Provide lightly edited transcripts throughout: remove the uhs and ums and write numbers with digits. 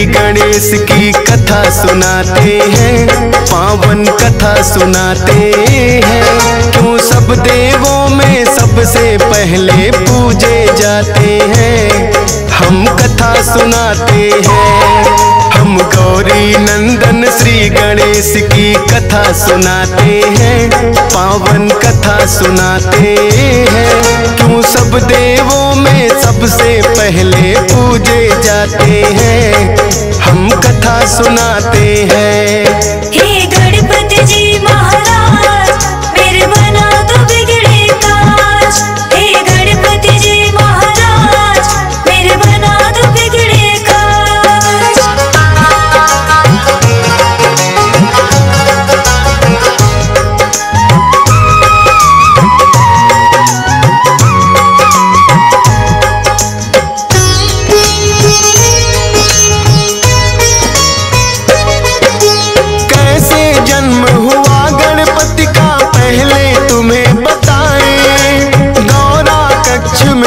श्री गणेश की कथा सुनाते हैं, पावन कथा सुनाते हैं। क्यों सब देवों में सबसे पहले पूजे जाते हैं, हम कथा सुनाते हैं। हम गौरी नंदन श्री गणेश की कथा सुनाते हैं, पावन कथा सुनाते हैं। क्यों सब देवों में सबसे पहले पूजे जाते हैं, हम कथा सुनाते हैं। हे गणपति जी महाराज मेरे बना दो बिगड़े काज। हे गणपति जी महाराज मेरे बना दो बिगड़े काज।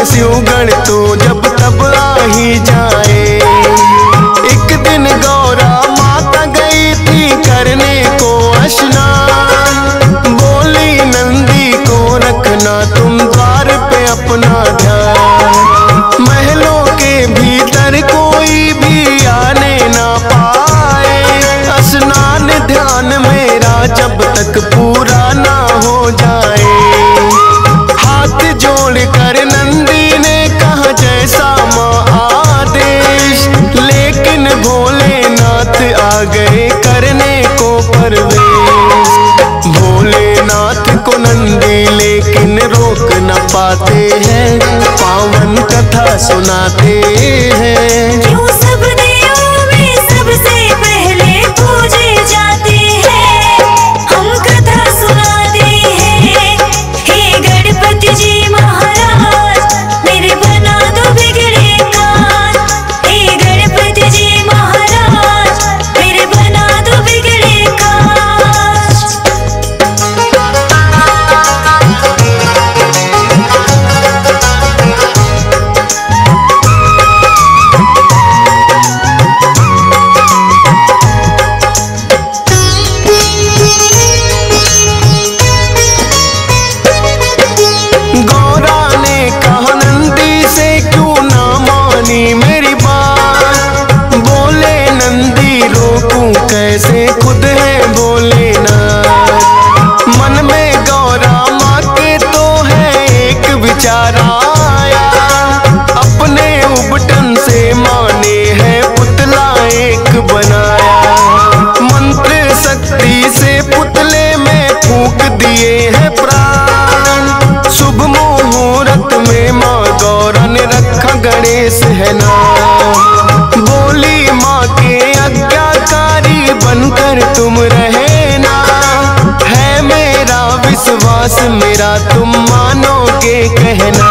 शिव गण तो जब तब आ ही जाए। एक दिन गौरा माता गई थी करने को स्नान, बोली नंदी को रखना तुम द्वार पे अपना ध्यान। महलों के भीतर कोई भी आने ना पाए, स्नान ध्यान मेरा जब तक पूरा ना हो जाए। हाथ जोड़ कर नंदी ने कहा जैसा माँ आदेश, लेकिन भोलेनाथ आ गए करने को प्रवेश। भोलेनाथ को नंदी लेकिन रोक न पाते हैं, पावन कथा सुनाते हैं। क्यों सब देवों में सबसे पहले पूजे जाते हैं, हम कथा सुनाते हैं। हे गणपति जी महाराज मेरे बना दो बिगड़े काज। हे गणपति जी महाराज मेरे बना दो बिगड़े काज। कैसे खुद है भोलेनाथ। मन में गौरा माँ के तो है एक विचार आया, अपने उबटन से माने है पुतला एक बनाया। मंत्र शक्ति से पुतले में फूंक दिए हैं प्राण, शुभ मुहूर्त में माँ गौरा ने रखा गणेश है नाम। बोली माँ के आज्ञाकारी बनकर तुम रहना, है मेरा विश्वास मेरा तुम मानोगे कहना।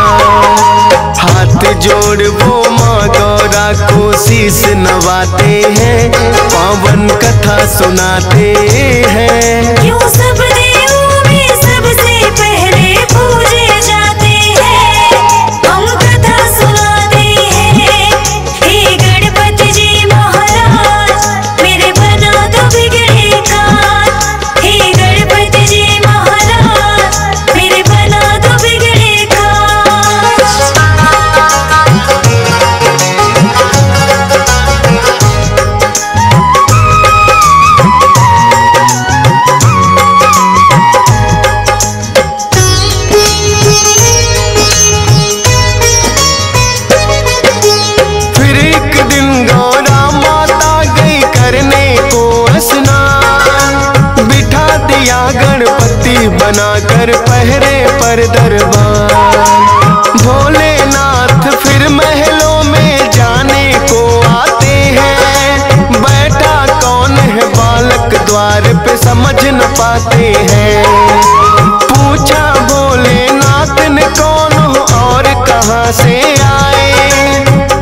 हाथ जोड़ वो माँ गौरा को शीश नवाते हैं, पावन कथा सुनाते हैं। क्यों सब देवों में सबसे पहले पूजे जाते हैं, हम कथा सुनाते हैं। हे गणपति जी महाराज मेरे बना दो बिगड़े काज। हे गणपति जी महाराज मेरे बना दो बिगड़े काज। फिर एक दिन गौरा माता गई करने को स्नान, बिठा दिया गणपति बनाकर पहरे पर दरबार। भोलेनाथ फिर महलों में जाने को आते हैं, बैठा कौन है बालक द्वार पे समझ न पाते हैं। पूछा भोलेनाथ ने कौन हो और कहाँ से आए,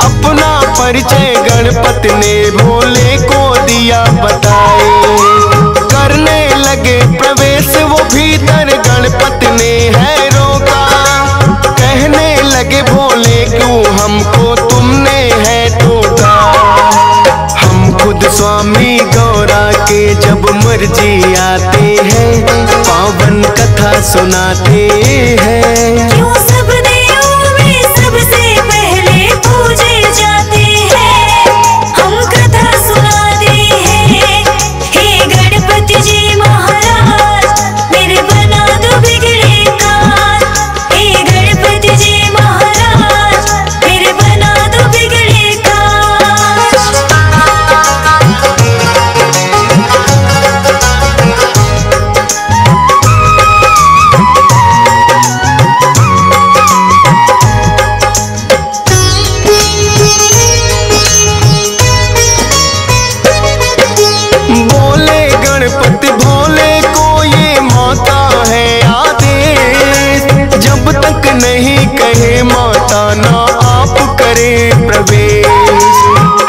अपना परिचय गणपति ने भोले को दिया बताए। करने लगे प्रवेश वो भीतर, गणपति ने है रोका, कहने लगे भोले क्यों हमको तुमने है टोका। हम भी आते हैं, पावन कथा सुनाते हैं। क्यों सब देवों में सबसे पहले पूजे जाते हैं, हम कथा सुनाते हैं। हे गणपति जी महाराज मेरे बना दो बिगड़े काज, हे गणपति जी महाराज मेरे बना दो बिगड़े काज। बोले गणपति भोले को ये माता है आदेश, जब तक नहीं कहे माता ना आप करे प्रवेश।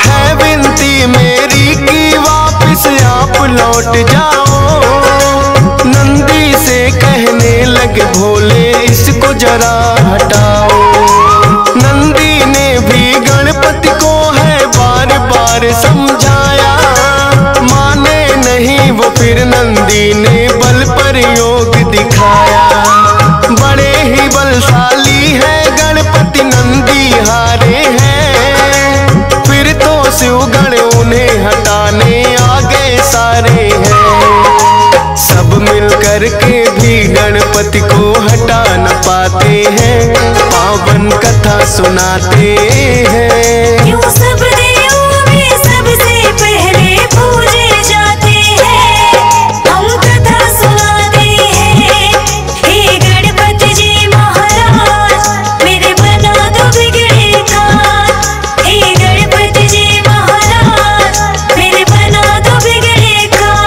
है विनती मेरी कि वापस आप लौट जाओ, नंदी से कहने लगे भोले इसको जरा हटाओ। नंदी ने भी गणपति को है बार बार समझाया, माने नहीं वो फिर नंदी ने बल प्रयोग दिखाया। बड़े ही बलशाली है गणपति नंदी हारे हैं, फिर तो शिवगण उन्हें हटाने आ गए सारे हैं। सब मिल कर के भी गणपति को हटा न पाते हैं, पावन कथा सुनाते हैं। क्यों सब देवों में सबसे पहले पूजे जाते हैं, हम कथा सुनाते हैं। हे गणपति जी महाराज मेरे बना दो बिगड़े काज, हे गणपति जी महाराज मेरे बना दो बिगड़े काज।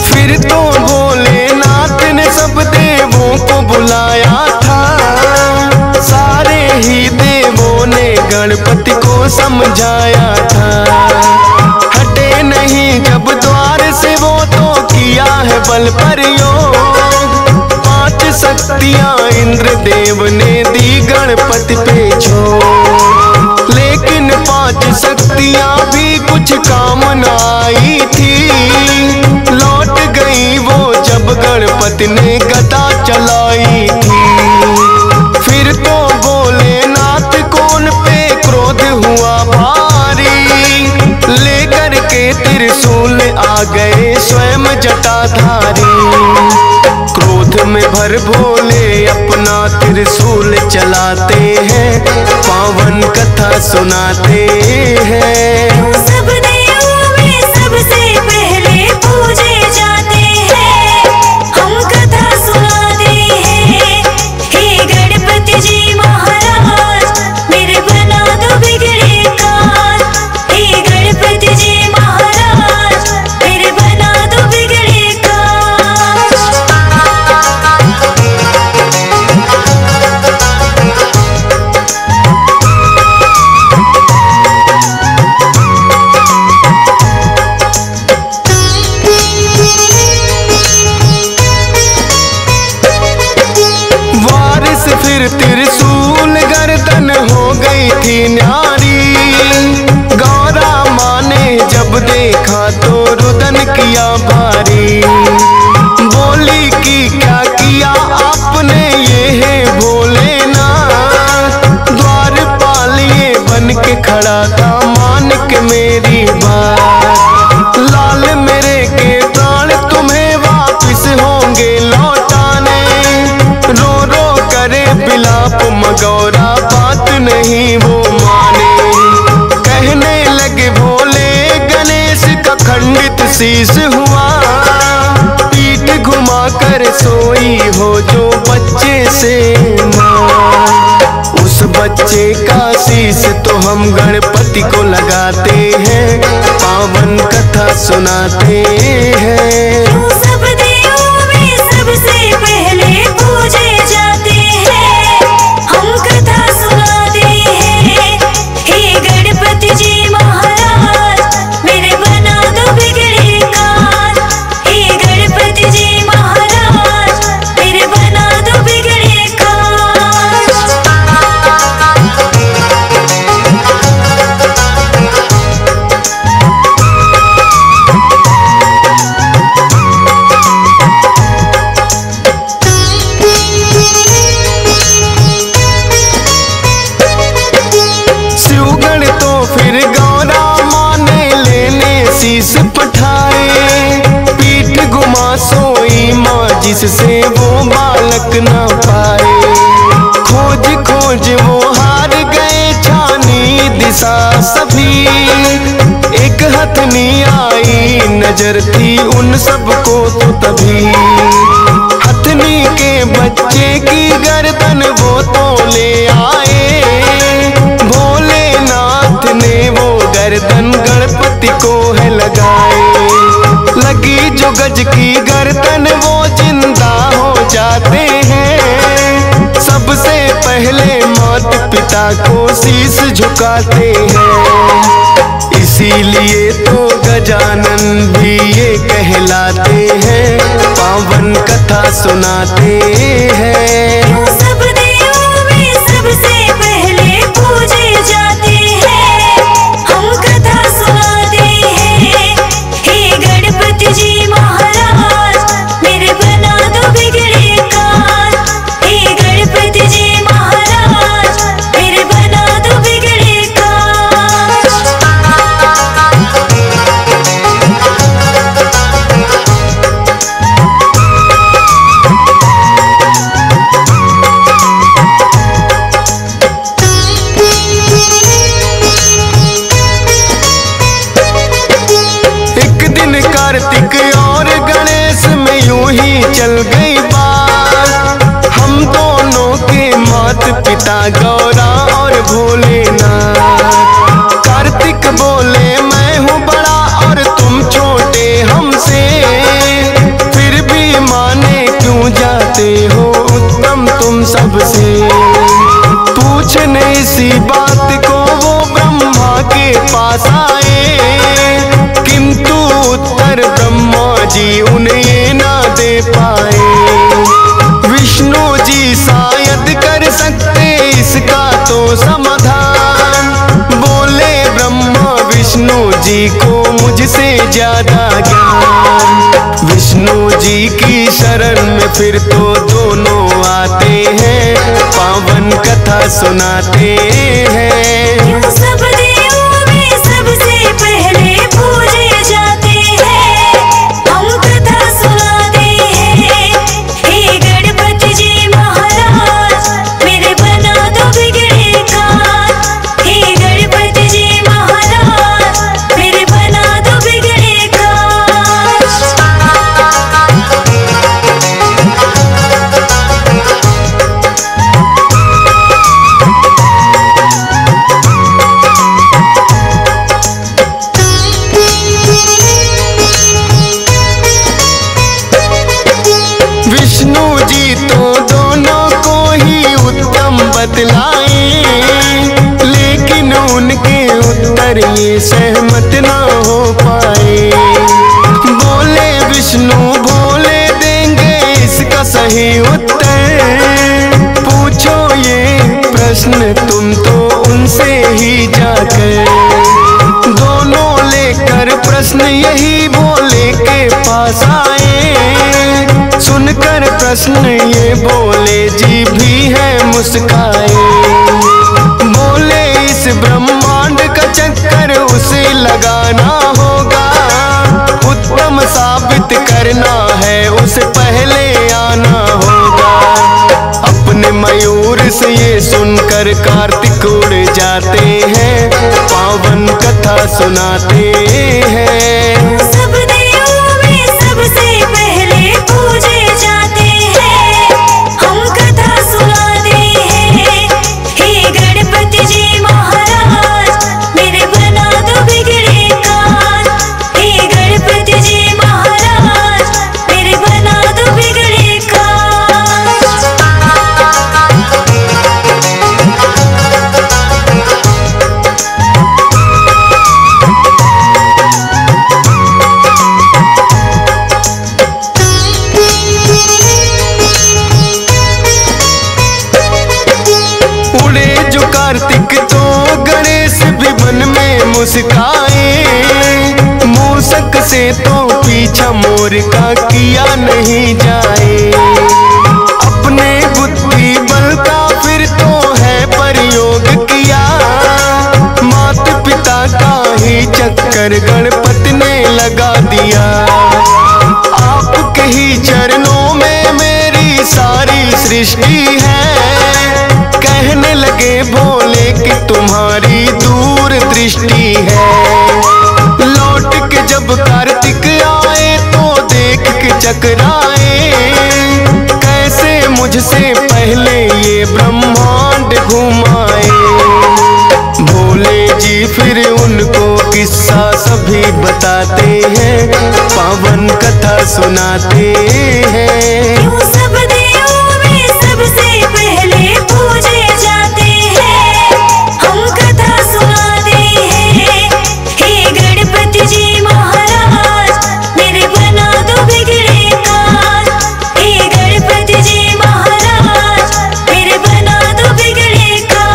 फिर तो भोलेनाथ ने सब देवों को बुलाया था, सारे ही देवों ने गणपति को समझाया था। हटे नहीं जब द्वार से वो तो किया है बल प्रयोग, 5 शक्तियां इंद्र देव ने दी गणपति पे छोड़। लेकिन 5 शक्तियां भी कुछ काम न आई थी, लौट गई वो जब गणपति ने गदा चलाई थी। फिर तो भोलेनाथ को उन पे क्रोध हुआ भारी, लेकर के त्रिशूल आ गए स्वयं जटाधारी। क्रोध में भर भोले अपना त्रिशूल चलाते हैं, पावन कथा सुनाते हैं। क्यों सब देवों में सबसे पहले पूजे जाते हैं, हम कथा सुनाते हैं। हे गणपति जी महाराज मेरे बना दो बिगड़े काज, हे गणपति जी महाराज मेरे बना दो बिगड़े काज। वारिस फिर त्रिशूल गर्दन हो गई थी न्यारी, गौरा माँ ने जब देखा तो रुदन किया भारी। बोली कि क्या किया आपने ये है भोलेनाथ, द्वारपाल ये बन के खड़ा था मान के मेरी बात। लाल मेरे के प्राण तुम्हें वापिस होंगे लौटाने, रो रो करे बिलाप मगौरा बात नहीं वो माने। कहने लगे भोले गणेश का खंडित शीश हुआ, पीठ घुमा कर सोई हो जो बच्चे से माँ। उस बच्चे का शीश तो हम गणपति को लगाते हैं, पावन कथा सुनाते हैं। क्यों सब देवों में सबसे पहले पूजे जाते हैं, हम कथा सुनाते हैं। हे गणपति जी महाराज मेरे बना सोई माँ जिससे वो बालक ना पाए। खोज खोज वो हार गए छानी दिशा सभी, एक हथनी आई नजर थी उन सबको तो तभी। हथनी के बच्चे की गर्दन वो तो ले आए, भोलेनाथ ने वो गर्दन गणपति को है लगाए। लगी जो गज की गर्दन वो जिंदा हो जाते हैं, सबसे पहले माता पिता को शीश झुकाते हैं। इसीलिए तो गजानन भी ये कहलाते हैं, पावन कथा सुनाते हैं। सब देवों में सबसे पहले पूजे जाते हैं, हम कथा सुनाते हैं। हे गणपति जी महाराज मेरे बना दो बिगड़े काज, हे गणपति जी महाराज मेरे बना दो बिगड़े काज। एक दिन कार्तिक और गणेश में यूं ही चल गई बात, हम दोनों के माता पिता गौरा और भोलेनाथ। कार्तिक बोले मैं हूँ बड़ा और तुम छोटे हमसे, फिर भी माने क्यों जाते हो उत्तम तुम सबसे। पूछने इसी बात को वो ब्रह्मा के पास आए, किंतु उत्तर ब्रह्मा जी उन्हें ये ना दे पाए। विष्णु जी शायद कर सकते इसका तो समाधान, बोले ब्रह्मा विष्णु जी को मुझसे ज्यादा ज्ञान। विष्णु जी की शरण में फिर तो दोनों आते हैं, पावन कथा सुनाते हैं। सब देवों में सबसे पहले पूजे जाते हैं, हम कथा सुनाते हैं। हे गणपति जी महाराज मेरे बना दो बिगड़े काज, हे गणपति जी महाराज मेरे बना दो बिगड़े काज। विष्णु जी तो दोनों को ही उत्तम बतलाए, लेकिन उनके उत्तर ये सहमत ना हो पाए। बोले विष्णु भोले देंगे इसका सही उत्तर, पूछो ये प्रश्न तुम तो उनसे ही जाकर। दोनों लेकर प्रश्न यही भोले के पास आए, सुनकर प्रश्न ये बोले जी भी है मुस्काए। बोले इस ब्रह्मांड का चक्कर उसे लगाना होगा, उत्तम साबित करना है उसे पहले आना होगा। अपने मयूर से ये सुनकर कार्तिक उड़ जाते हैं, पावन कथा सुनाते हैं। सब देवों में सबसे पहले पूजे जाते हैं, हम कथा सुनाते हैं। हे गणपति जी महाराज मेरे बना दो बिगड़े काज, हे गणपति जी महाराज मेरे बना दो बिगड़े काज। उड़े जो कार्तिक तो गणेश भी मन में मुस्काए, मूसक से तो पीछा मोर का किया नहीं जाए। अपने बुद्धि बल का फिर तो है प्रयोग किया, माता पिता का ही चक्कर गणपति ने लगा दिया। आपके ही चरणों में मेरी सारी सृष्टि है। कहने लगे भोले कि तुम्हारी दूर दृष्टि है। लौट के जब कार्तिक आए तो देख के चकराए, कैसे मुझसे पहले ये ब्रह्मांड घुमाए। भोले जी फिर उनको किस्सा सभी बताते हैं, पावन कथा सुनाते हैं। क्यों सब देवों में सबसे पहले पूजे जाते हैं, हम कथा सुनाते हैं। हे गणपति जी महाराज मेरे बना दो बिगड़े काज। हे गणपति जी महाराज मेरे बना दो बिगड़े काज।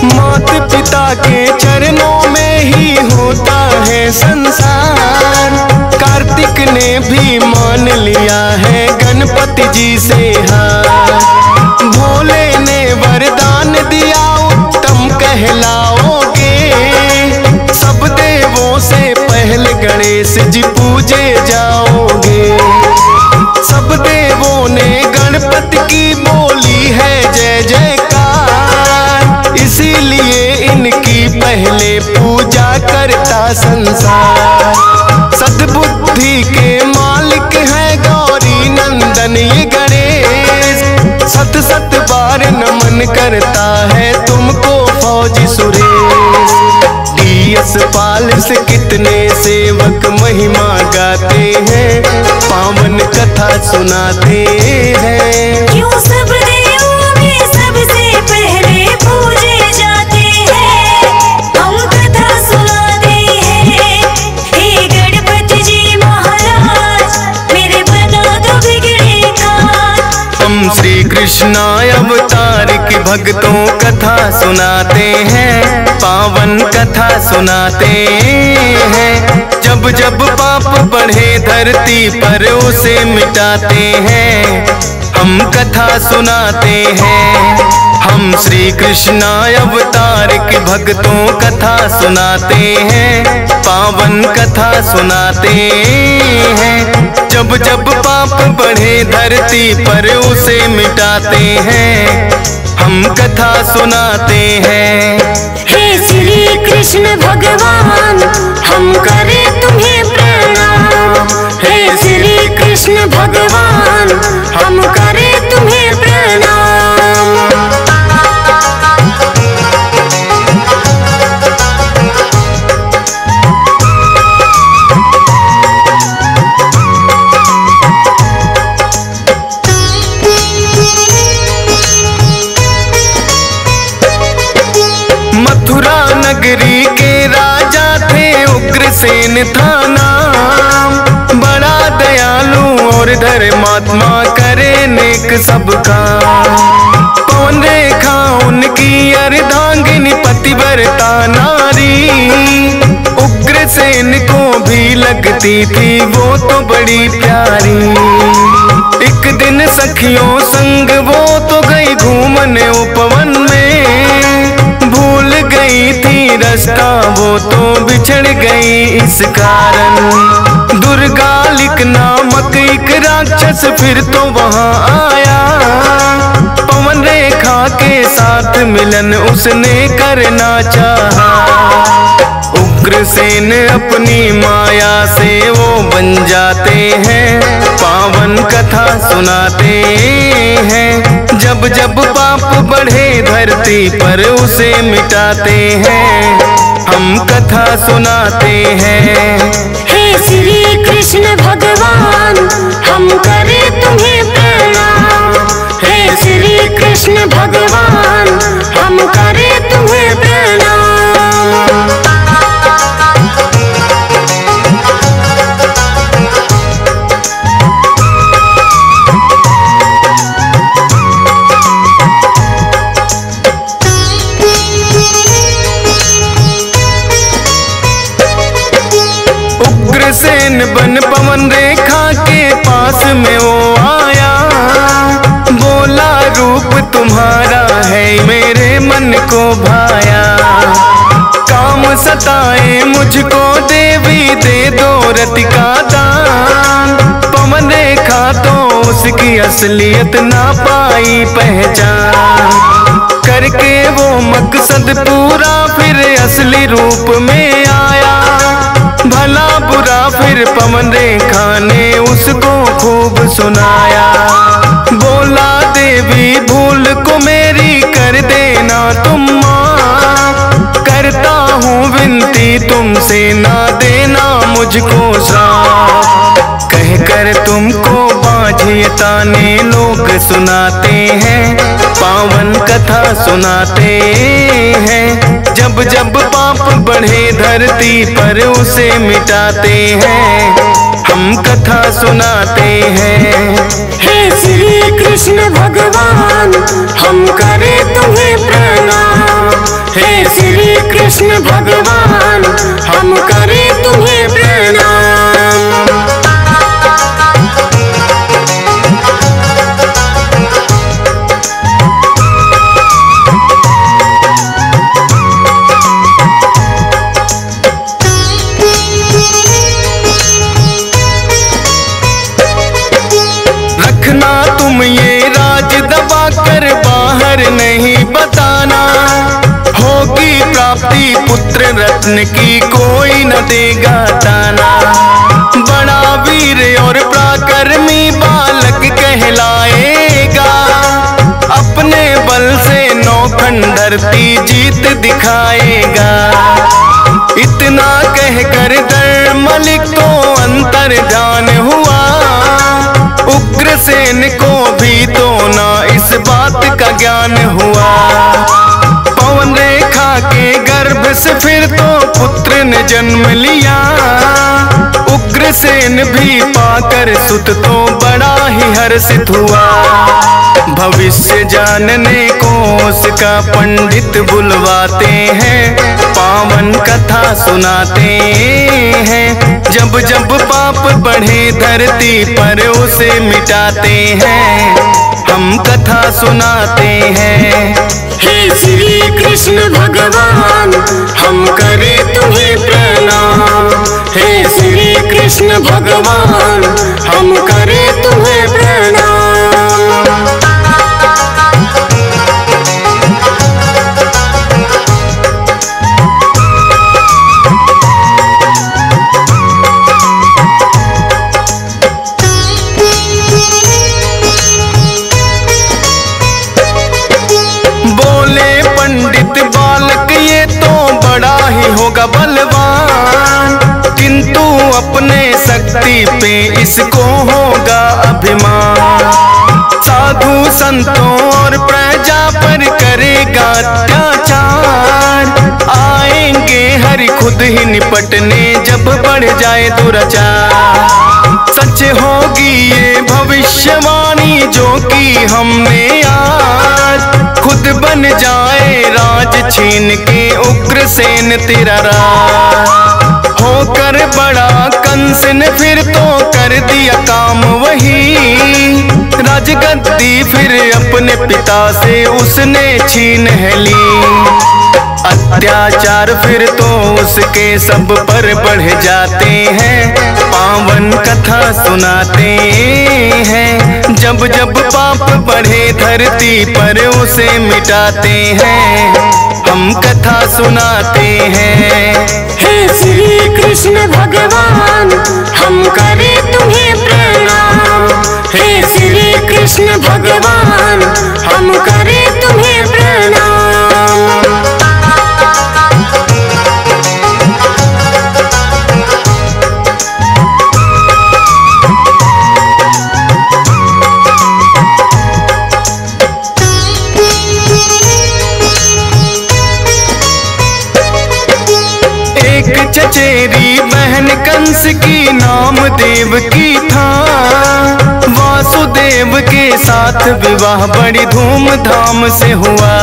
माता पिता के चरणों में ही होता है संसार। कार्तिक ने भी मान लिया है गणपति जी से हार। भोले ने वरदान दिया उत्तम कहलाओगे, सब देवों से पहले गणेश जी पूजे जाओगे। सब देवों ने गणपति की बोली है जय जयकार, इसीलिए इनकी पहले पूजा करता संसार। सद्बुद्धि के मालिक है गौरी नंदन ये गणेश, सत सत बार नमन करता है तुमको फौजी सुरेश। यशपाल से कितने सेवक महिमा गाते हैं, पावन कथा सुनाते हैं। क्यों सब देवों में सबसे पहले पूजे जाते हैं, हम कथा सुनाते हैं। हे गणपति जी महाराज मेरे बना दो बिगड़े काज। हम श्री कृष्ण अवतार की भक्तों कथा सुनाते हैं, पावन कथा सुनाते हैं। जब जब पाप बढ़े धरती पर उसे मिटाते हैं, हम कथा सुनाते हैं। हम श्री कृष्ण अवतार की भक्तों कथा सुनाते हैं, पावन कथा सुनाते हैं। जब जब पाप बढ़े धरती पर उसे मिटाते हैं, हम कथा सुनाते हैं। हे श्री कृष्ण भगवान हम करें तुम्हें प्रणाम। हे श्री कृष्ण भगवान हम करें तुम्हें प्रणाम। मथुरा नगरी के राजा थे उग्रसेन था नाम। बड़ा दयालु और धर्मात्मा करे नेक सब काम। पवन रेखा उनकी अर्धांगिनी पतिव्रता नारी, उग्रसेन को भी लगती थी वो तो बड़ी प्यारी। एक दिन सखियों संग वो तो गई घूमने उपवन में, भूल गई थी रास्ता वो तो बिछड़ गई इस कारण। दुर्गालिक नामक एक राक्षस फिर तो वहां आया, पवन रेखा के साथ मिलन उसने करना चाहा। उग्रसेन अपनी माया से वो बन जाते हैं, पावन कथा सुनाते हैं। जब जब पाप बढ़े धरती पर उसे मिटाते हैं, हम कथा सुनाते हैं। हे श्री कृष्ण भगवान हम करें तुम्हें प्रणाम। हे श्री कृष्ण भगवान हम करें तुम्हें प्रणाम। उग्रसेन बन पवन रेखा के पास में वो आया। बोला रूप तुम्हारा है मेरे मन को भाया। काम सताए मुझको देवी दे दो रति का दान। पवन रेखा तो उसकी असलियत ना पाई पहचान। करके वो मकसद पूरा फिर असली रूप में आया। भला बुरा फिर पवन रेखा ने उसको खूब सुनाया। बोला देवी भूल को मेरी कर देना तुम माफ। करता हूँ विनती तुमसे ना देना मुझको श्राप। कह कर तुमको बाझे ताने लोग सुनाते हैं। पावन कथा सुनाते हैं। जब जब पाप बढ़े धरती पर उसे मिटाते हैं। हम कथा सुनाते हैं। हे श्री कृष्ण भगवान हम करें तुम्हें प्रणाम। हे श्री कृष्ण भगवान हम करें तुम्हें प्रणाम। रखना तुम ये राज दबा कर बाहर नहीं बताना। होगी प्राप्ति पुत्र रत्न की कोई न देगा ताना। बड़ा वीर और पराक्रमी बालक कहलाएगा। अपने बल से नौखंड धरती जीत दिखाएगा। इतना कहकर दर मलिक को अंतर ध्यान हुआ। उग्रसेन को भी तो ना इस बात का ज्ञान हुआ। पवन रेखा के गर्भ से फिर तो पुत्र ने जन्म लिया। उग्रसेन भी पाकर सुत तो बड़ा ही हर्षित हुआ। भविष्य जानने को उसका पंडित बुलवाते हैं। पावन कथा सुनाते हैं। जब जब पाप बढ़े धरती पर उसे मिटाते हैं। हम कथा सुनाते हैं। हे श्री कृष्ण भगवान हम करें तुम्हें प्रणाम। हे श्री कृष्ण भगवान हम करें तुम्हें प्रणाम। होगा बलवान किंतु अपने शक्ति पे इसको होगा अभिमान। साधु संतों और प्रजा पर करेगा अत्याचार। आएंगे हरि खुद ही निपटने जब बढ़ जाए दुराचार। सच होगी ये भविष्यवाणी जो की हमने आज। खुद बन जाए राज छीन के उग्रसेन तेरा राज। होकर बड़ा कंस ने फिर तो कर दिया काम वही। राजगद्दी फिर अपने पिता से उसने छीन है ली। अत्याचार फिर तो उसके सब पर बढ़ जाते हैं। पावन कथा सुनाते हैं। जब जब पाप बढ़े धरती पर उसे मिटाते हैं। हम कथा सुनाते हैं। हे श्री कृष्ण भगवान हम करें तुम्हें प्रणाम। हे श्री कृष्ण भगवान हम करें तुम्हें प्रणाम। चचेरी बहन कंस की नाम देवकी था। वासुदेव के साथ विवाह बड़ी धूमधाम से हुआ।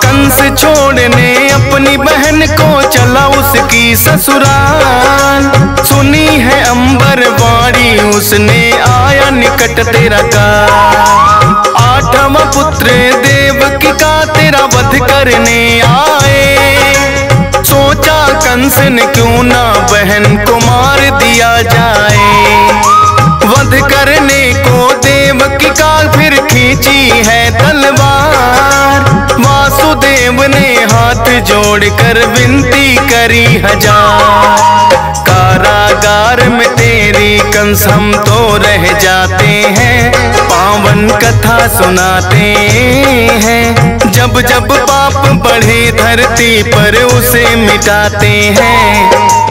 कंस छोड़ने अपनी बहन को चला उसकी ससुराल। सुनी है अंबर वाणी उसने आया निकट तेरा का। आठवां पुत्र देवकी का तेरा वध करने आए। सोचा कंस ने क्यों ना बहन को मार दिया जाए। वध करने को देवकी का फिर खींची है तलवार। वासुदेव ने हाथ जोड़कर विनती करी हजार। कारागार में तेरी कंस हम तो रह जाते हैं। पावन कथा सुनाते हैं। जब जब पाप बढ़े धरती पर उसे मिटाते हैं।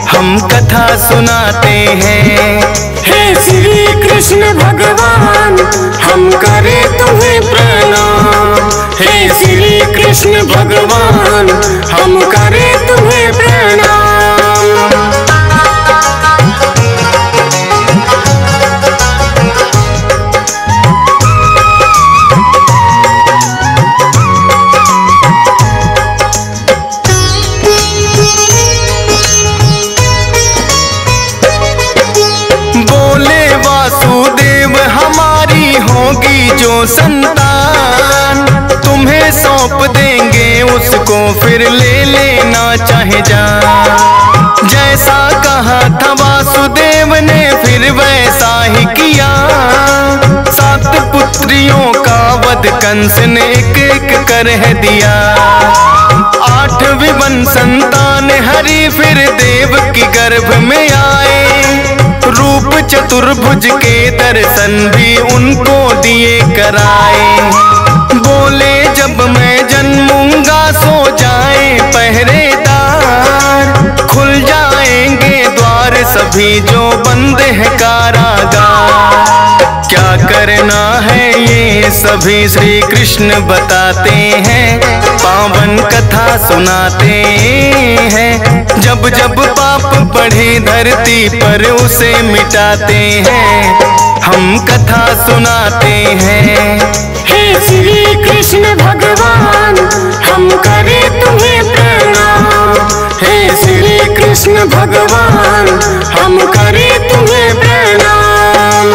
हम कथा सुनाते हैं। हे श्री कृष्ण भगवान हम करें तुम्हें प्रणाम। हे श्री कृष्ण भगवान हम करें तुम्हें प्रणाम। वासुदेव हमारी होगी जो संतान। तुम्हें सौंप देंगे उसको फिर ले लेना चाहे जान। जैसा कहा था वासुदेव ने फिर वैसा ही किया। 7 पुत्रियों का वध कंस ने एक एक कर है दिया। 8वीं वन संतान हरि फिर देव की गर्भ में आए। रूप चतुर्भुज के दर्शन भी उनको दिए कराए। बोले जब मैं जन्मूंगा सो जाए पहरेदार। खुल जाएंगे द्वार सभी जो बंद है कारागार। क्या करना है ये सभी श्री कृष्ण बताते हैं। पावन कथा सुनाते हैं। जब जब पाप बढ़े धरती पर उसे मिटाते हैं। हम कथा सुनाते हैं। हे श्री कृष्ण भगवान हम करें तुम्हें प्रणाम। हे श्री कृष्ण भगवान हम करें तुम्हें प्रणाम।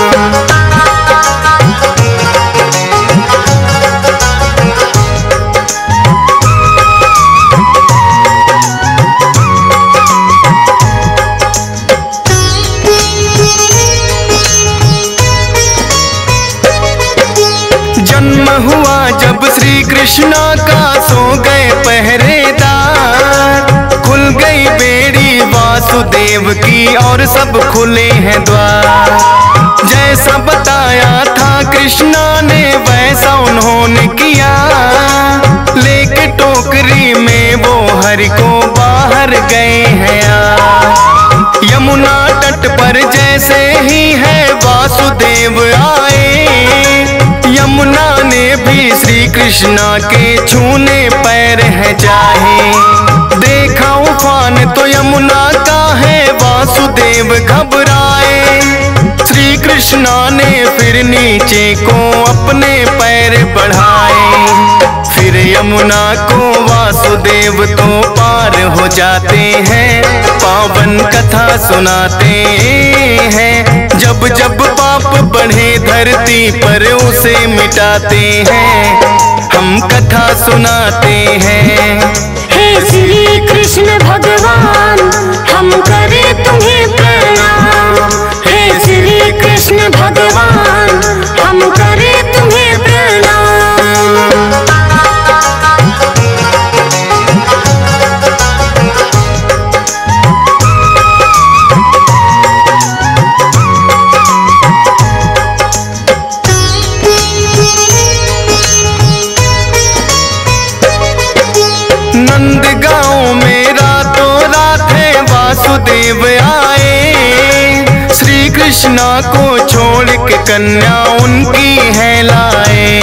जन्म हुआ जब श्री कृष्णा का सो गए पहरेदार। खुल गई बेड़ी वासुदेव की और सब खुले हैं द्वार। जैसा बताया था कृष्णा ने वैसा उन्होंने किया। लेके टोकरी में वो हरि को बाहर गए हैं। यमुना तट पर जैसे ही है वासुदेव आए। यमुना ने भी श्री कृष्णा के छूने पैर है जाए। देखा उफान तो यमुना का है वासुदेव घबराए। श्री कृष्णा ने फिर नीचे को अपने पैर बढ़ाए। फिर यमुना को वासुदेव तो पार हो जाते हैं। पावन कथा सुनाते हैं। जब जब पाप बढ़े धरती पर उसे मिटाते हैं। हम कथा सुनाते हैं। हे श्री कृष्ण भगवान हम करें तुम्हें प्रणाम। हे श्री कृष्ण भगवान हम करें तुम्हें प्रणाम। नंदगांव में रातों रात है वासुदेव आए। श्री कृष्णा को छोड़ के कन्या उनकी है लाए।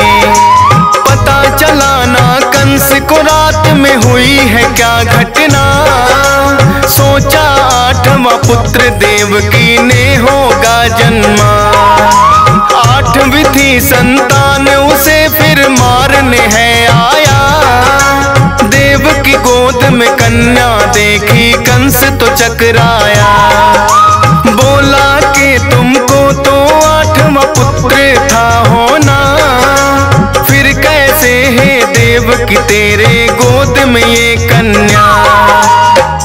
पता चला ना कंस को रात में हुई है क्या घटना। सोचा 8वां पुत्र देवकी ने होगा जन्मा। 8वीं थी संतान उसे फिर मारने है आया। देव की गोद में कन्या देखी कंस तो चकराया। तुमको तो 8वां पुत्र था होना, फिर कैसे है देवकी तेरे गोद में ये कन्या।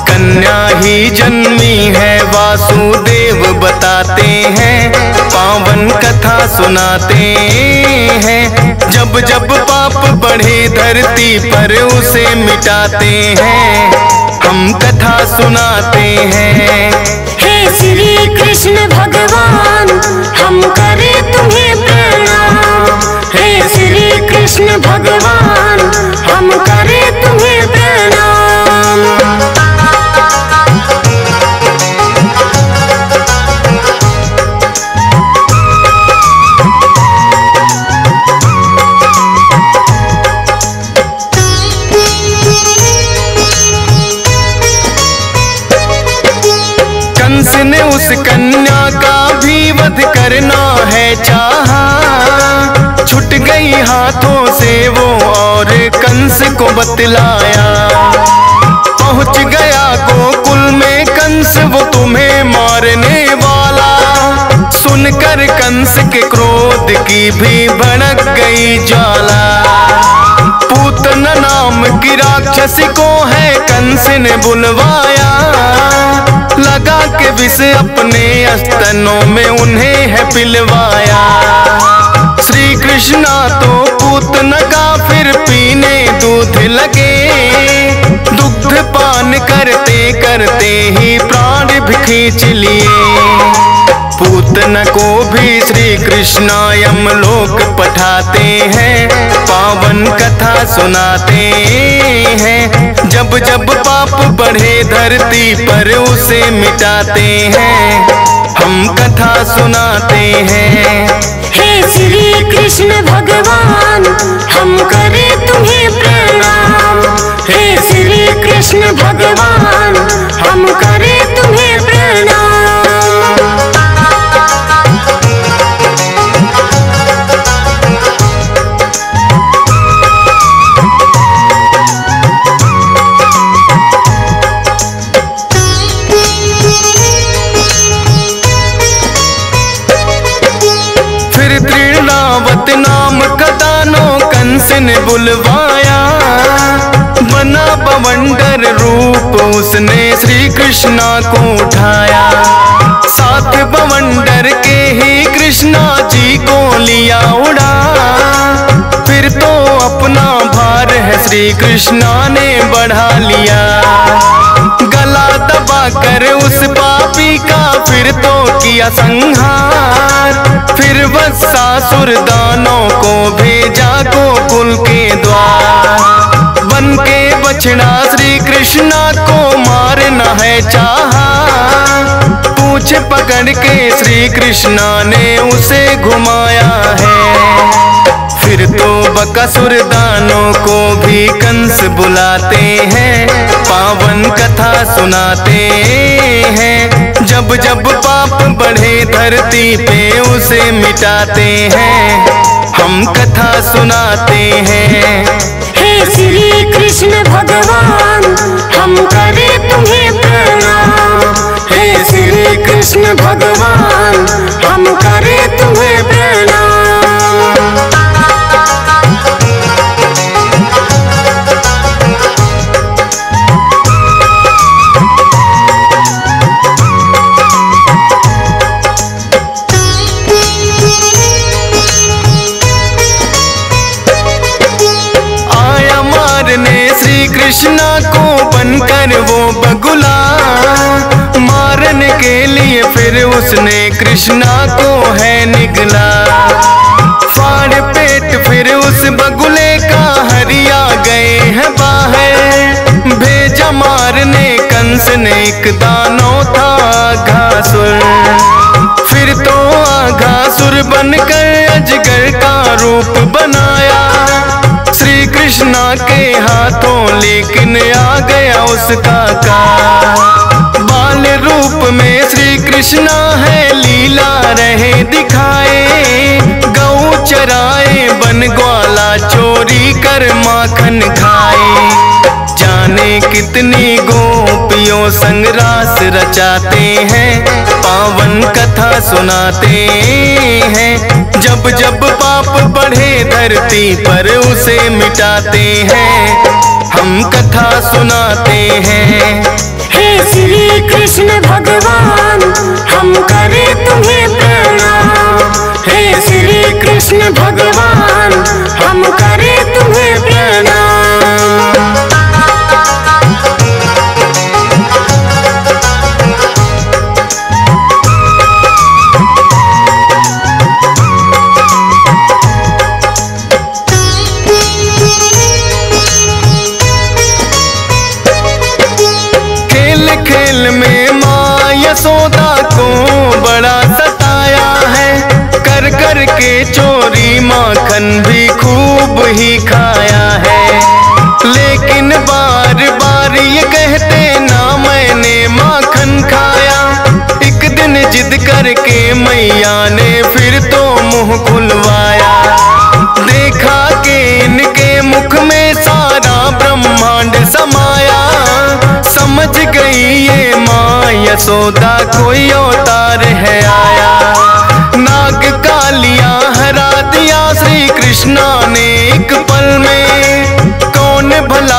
कन्या ही जन्मी है वासुदेव बताते हैं, पावन कथा सुनाते हैं। जब जब पाप बढ़े धरती पर उसे मिटाते हैं, हम कथा सुनाते हैं। हे श्री कृष्ण भगवान हम करें तुम्हें प्रणाम। हे श्री कृष्ण भगवान हम करें तुम्हें प्रणाम। कंस ने उस कन्या का भी वध करना है चाहा, छूट गई हाथों से वो और कंस को बतलाया। पहुंच गया गोकुल में कंस वो तुम्हें मारने वाला, सुनकर कंस के क्रोध की भी भड़क गई ज्वाला। पूतना नाम की राक्षसी को है कंस ने बुलवाया, लगा के विष अपने स्तनों में उन्हें है पिलवाया। श्री कृष्णा तो पूतना का फिर पीने दूध लगे, दुग्ध पान करते करते ही प्राण भी खींच लिए। पूतना को भी श्री कृष्णा यमलोक पठाते हैं, पावन कथा सुनाते हैं। जब जब पाप बढ़े धरती पर उसे मिटाते हैं, हम कथा सुनाते हैं। हे श्री कृष्ण भगवान हम करें तुम्हें प्रणाम। हे श्री कृष्ण भगवान हम करें तुम्हें प्रणाम। नाम का दानों कंस ने बुलवाया, बना बवंडर रूप उसने श्री कृष्णा को उठाया। साथ बवंडर के ही कृष्णा जी को लिया उड़ा, फिर तो अपना भार है श्री कृष्णा ने बढ़ा लिया। गला दबा कर उस पापी का फिर तो किया संहार, फिर वत्सासुर दानों को भेजा गोकुल के द्वार। बन के बछड़ा श्री कृष्णा को मारना है चाहा, पूछ पकड़ के श्री कृष्णा ने उसे घुमाया है। फिर तो बकासुर दानों को भी कंस बुलाते हैं, पावन कथा सुनाते हैं। जब जब पाप बढ़े धरती पे उसे मिटाते हैं, हम कथा सुनाते हैं। हे श्री कृष्ण भगवान हम करें तुम्हें प्रणाम। हे श्री कृष्ण भगवान हम करें तुम्हें प्रणाम। कृष्णा को बनकर वो बगुला, मारने के लिए फिर उसने कृष्णा को है निगला। फाड़ पेट फिर उस बगुले का हरिया गए हैं बाहर, भेजा मारने कंस ने एक दानव था आघासुर। फिर तो आघासुर बनकर अजगर का रूप बनाया, श्री कृष्णा के हाथों लेकिन आ गया उसका काल। बाल रूप में श्री कृष्णा है लीला रहे दिखाए, गौ चराए बन ग्वाला चोरी कर माखन खाए। जान जाने कितनी गोपियों संग रास रचाते हैं, पावन कथा सुनाते हैं। जब जब पाप बढ़े धरती पर उसे मिटाते हैं, हम कथा सुनाते हैं। हे श्री कृष्ण भगवान हम करें तुम्हें प्रणाम। हे श्री कृष्ण भगवान हम करें तुम्हें प्रणाम। खेल में माँ यशोदा को बड़ा सताया है, कर कर के चोरी माखन भी खूब ही खाया है। लेकिन बार बार ये कहते ना मैंने माखन खाया। एक दिन जिद करके मैया ने फिर तो मुंह खुलवाया, देखा कि इनके मुख में सारा ब्रह्मांड समाया। समझ गई ये माँ यशोदा कोई अवतार है आया। नाग कालिया हरा दिया श्री कृष्णा ने एक पल में, कौन भला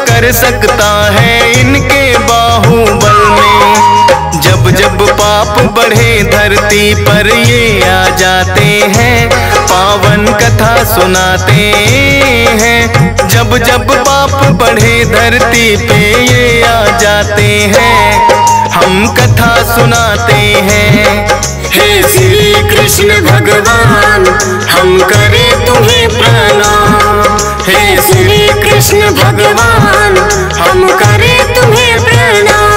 कर सकता है इनके बाहुबल में। जब जब पाप बढ़े धरती पर ये आ जाते हैं, पावन कथा सुनाते हैं। जब जब पाप बढ़े धरती पे ये आ जाते हैं, हम कथा सुनाते हैं। हे श्री कृष्ण भगवान हम करें तुम्हें प्रणाम। हे श्री कृष्ण भगवान हम करें तुम्हें प्रणाम।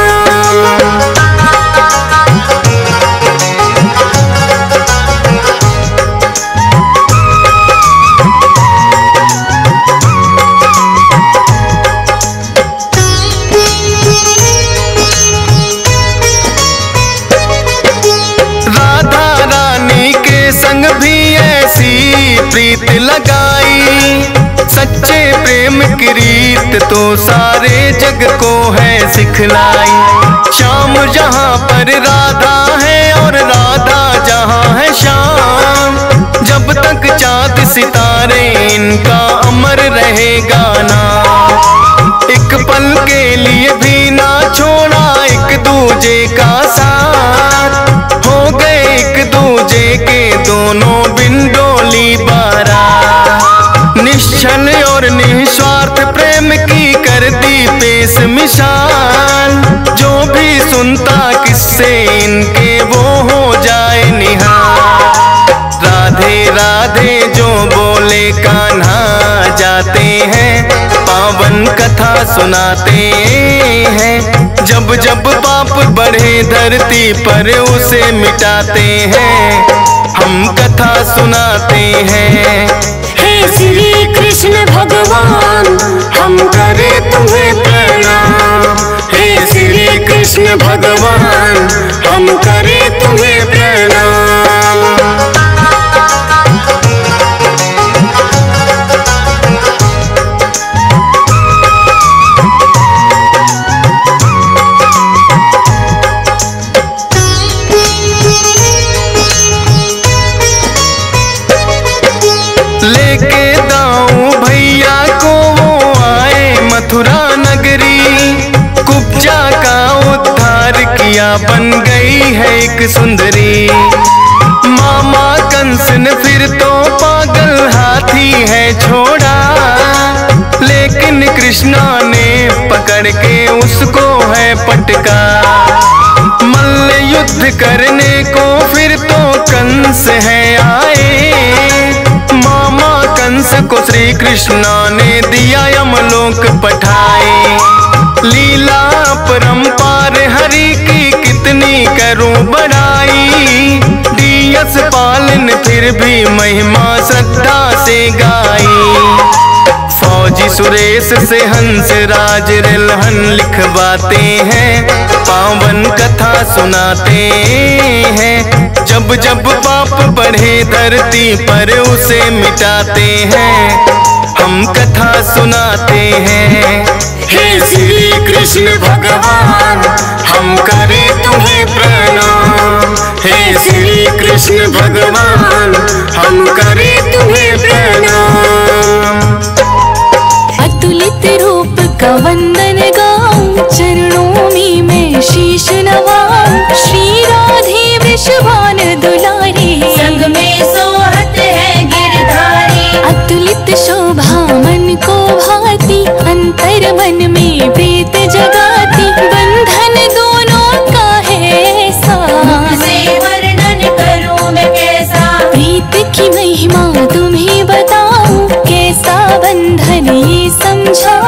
संग भी ऐसी प्रीत लगाई, सच्चे प्रेम की रीत तो सारे जग को है सिखलाई। श्याम जहाँ पर राधा है और राधा जहाँ है श्याम, जब तक चाँद सितारे इनका अमर रहेगा नाम। एक पल के लिए भी ना छोड़ा एक दूजे का साथ, हो गए एक दूजे के दोनों बिन डोली बारा। निश्चल और निस्वार्थ प्रेम की कर दी पेश मिसाल, जो भी सुनता किससे इनके वो हो जाए निहाल। राधे राधे जो बोले कान्हा जाते हैं, पावन कथा सुनाते हैं। जब जब पाप बढ़े धरती पर उसे मिटाते हैं, हम कथा सुनाते हैं। हे श्री कृष्ण भगवान हम करें तुम्हें प्रणाम। हे श्री कृष्ण भगवान हम करें तुम्हें प्रणाम। लेके दाऊं भैया को वो आए मथुरा नगरी, कुब्जा का उद्धार किया बन गई है एक सुंदरी। मामा कंस ने फिर तो पागल हाथी है छोड़ा, लेकिन कृष्णा ने पकड़ के उसको है पटका। मल्ल युद्ध करने को फिर तो कंस है आए, मामा कंस को श्री कृष्णा ने दिया यमलोक पठाए। लीला परंपार हरि की कितनी करूं बड़ाई, दियस पालन फिर भी महिमा श्रद्धा से गाई। फौजी सुरेश से हंस राज रिलहन लिखवाते हैं, पावन कथा सुनाते हैं। जब जब पाप बढ़े धरती पर उसे मिटाते हैं, हम कथा सुनाते हैं। हे श्री कृष्ण भगवान हम करें तुम्हें प्रणाम। हे श्री कृष्ण भगवान हम करें तुम्हें प्रणाम। अतुलित रूप का वंदन गाऊं, चरणों में मैं शीश नवाऊं। श्री राधे वृषभान दुलारी, संग में सोहत है गिरधारी। अतुलित शोभा मन को भाती, अंतर मन में प्रीत जगाती। बंधन दोनों का है ऐसा, से वर्णन करूं मैं कैसा। प्रीत की महिमा तुम्हें बताऊं, कैसा बंधन ये समझाऊं।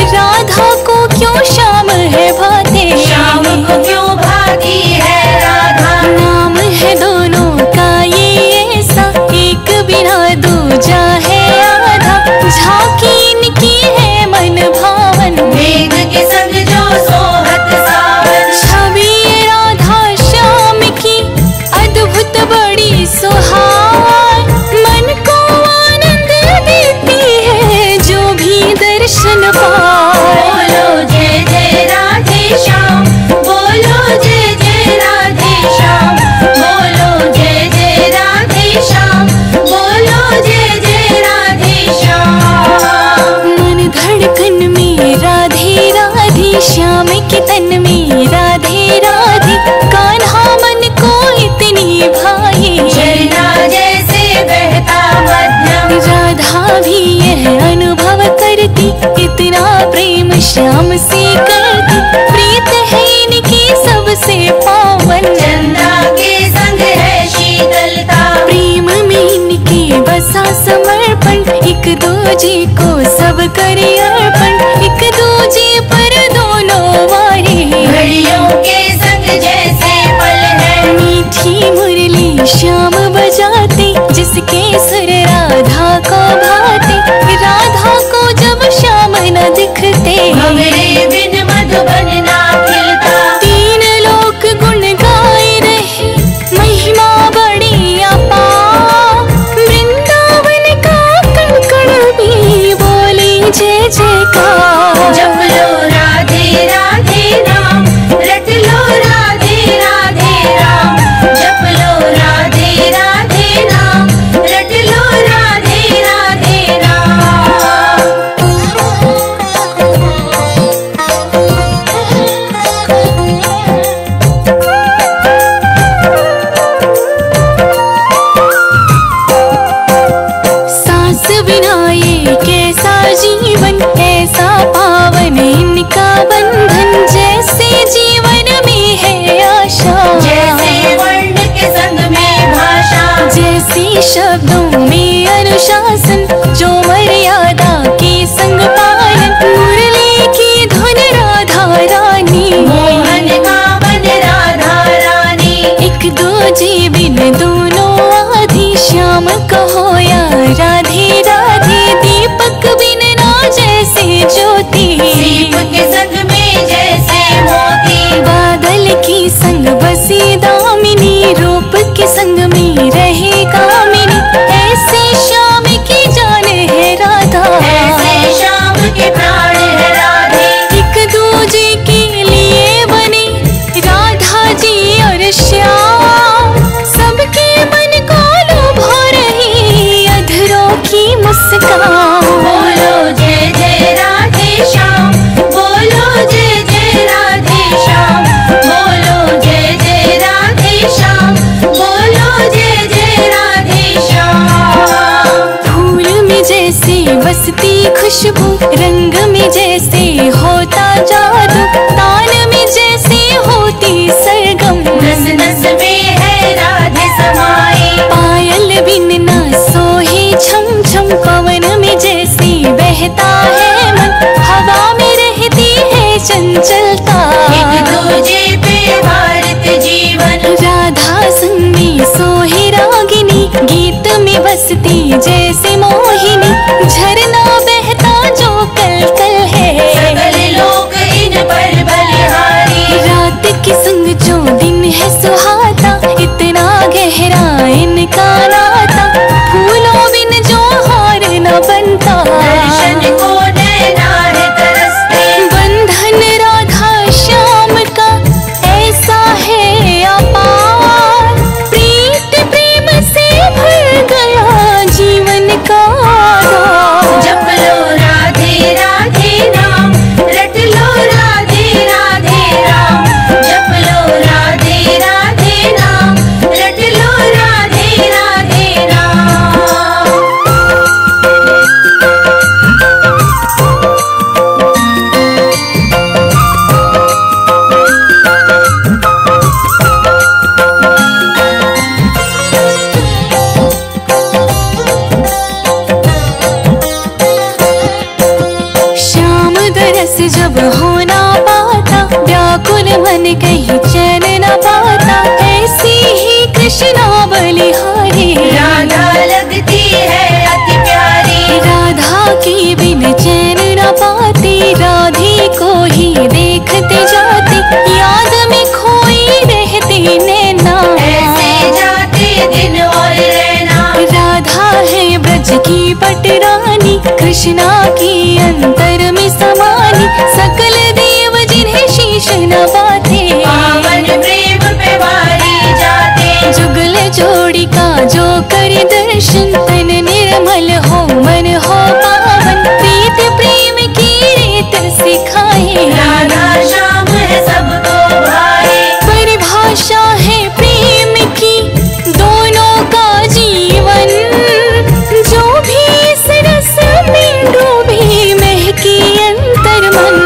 राधा को क्यों श्याम है भाते, श्याम को क्यों भाती है राधा। नाम है दोनों का ये ऐसा, एक बिना दूजा है आधा। झांकी इनकी है मन भावन, मेघ के संग जो सोहत सावन। छवि राधा श्याम की अद्भुत बड़ी सुहार, मन को आनंद देती है जो भी दर्शन पाए। बोलो जय जय राधे श्याम, बोलो जय जय राधे श्याम, बोलो जय जय राधे श्याम, बोलो जय जय राधे श्याम। मन धड़कन में राधे राधे, श्याम के तन में राधे राधे। कान्हा मन को इतनी भाई, झरना जैसे बहता मध्यम। राधा भी यह अनुभव करती, इतना प्रेम श्याम से करती। प्रीत है इनकी सबसे पावन, चंदा के संग है शीतलता। प्रेम में इनके बसा समर्पण, एक दूजे को सब करे अर्पण। एक दूजे पर दोनों वारे, घड़ियों के संग जैसे पल है। मीठी मुरली श्याम बजाते, जिसके सुर राधा को भाते। राधा को जब श्याम न दिखते, भंवरे बिन मधुबन ना खिलता। तीन लोक गुण गाए रहे, महिमा बड़ी अपार। वृंदावन का कण कण भी बोले जय जयकार। जप लो राधे राधे राम, रट लो राधे राधे राम। जप लो राधे राधे राम, रट लो राधे राधे राम। सांस बिना ये कैसा जीवन, ऐसा पावन इनका बंधन। जैसे जीवन में है आशा, जैसे वर्ण के संग में भाषा। जैसे शब्दों में अनुशासन, जो मर्यादा के संग पालन। मुरली की धुन राधा रानी, मोहन का मन राधा रानी। एक दूजे बिन दोनों आधी, श्याम कहो या राधे राधे। दीपक बिन ना जैसे ज्योति, दीप के संग में जैसे मोती। बादल की संग बसी दामिनी, रूप के संग में रहे कामिनी। ऐसे श्याम की जान है राधा, ऐसे श्याम के प्राण है राधे। एक दूजे के लिए बने राधा जी और श्याम। सबके मन को लुभा रही अधरों की मुस्कान। बोलो जय जय राधे श्याम, बोलो जय जय राधे श्याम, बोलो जय जय राधे श्याम, बोलो जय जय राधे श्याम। फूल में जैसे बसती खुशबू, रंग में जैसे होता जादू। तान में जैसे होती सरगम, नस नस में है राधे समाई। पायल बिन ना सोहे छम छम, पवन में जैसे बहता है मन। हवा में रहती है चंचलता, एक दूजे पे भारत जीवन। राधा संग में सोहे रागिनी, गीत में बसती जैसे मोहिनी। झरना बहता जो कल कल है, सकल लोक इन पर बलिहारी। रात की संग संग जो दिन है सुहाता, इतना गहरा इनका नाता, फूलों बिन जो हार न बनता। दर्शन को नैना है तरसते, बंधन राधा श्याम का ऐसा है अपार, प्रीत प्रेम से भर गया जीवन का द्वार। जप लो राधे राधे नाम, रट लो राधे राधे राम। जप लो राधे राधे नाम, रट लो राधे राधे राम। श्याम दरस जब होना पाता, व्याकुल मन कहीं चैन न पाता, ऐसी ही कृष्णा बलिहारी। राधा लगती है अति प्यारी, राधा के बिन चैन न पाती, राधे को ही देखते जाती, याद में खोई रहती नैना। ऐसे जाते दिन और रहना। राधा है ब्रज की पटरानी, कृष्णा की अंतर में समानी, सकल देव जिन्हें शीश नवाते, पावन प्रेम पे वारी जाते। जुगल जोड़ी का जो करे दर्शन, तन निर्मल हो मन हो पावन, प्रीत प्रेम की रीत सिखाए। राधा श्याम है सबको भाए, परिभाषा है प्रेम की दोनों का जीवन, जो भी इस रस में डूबी महकी अंतर मन।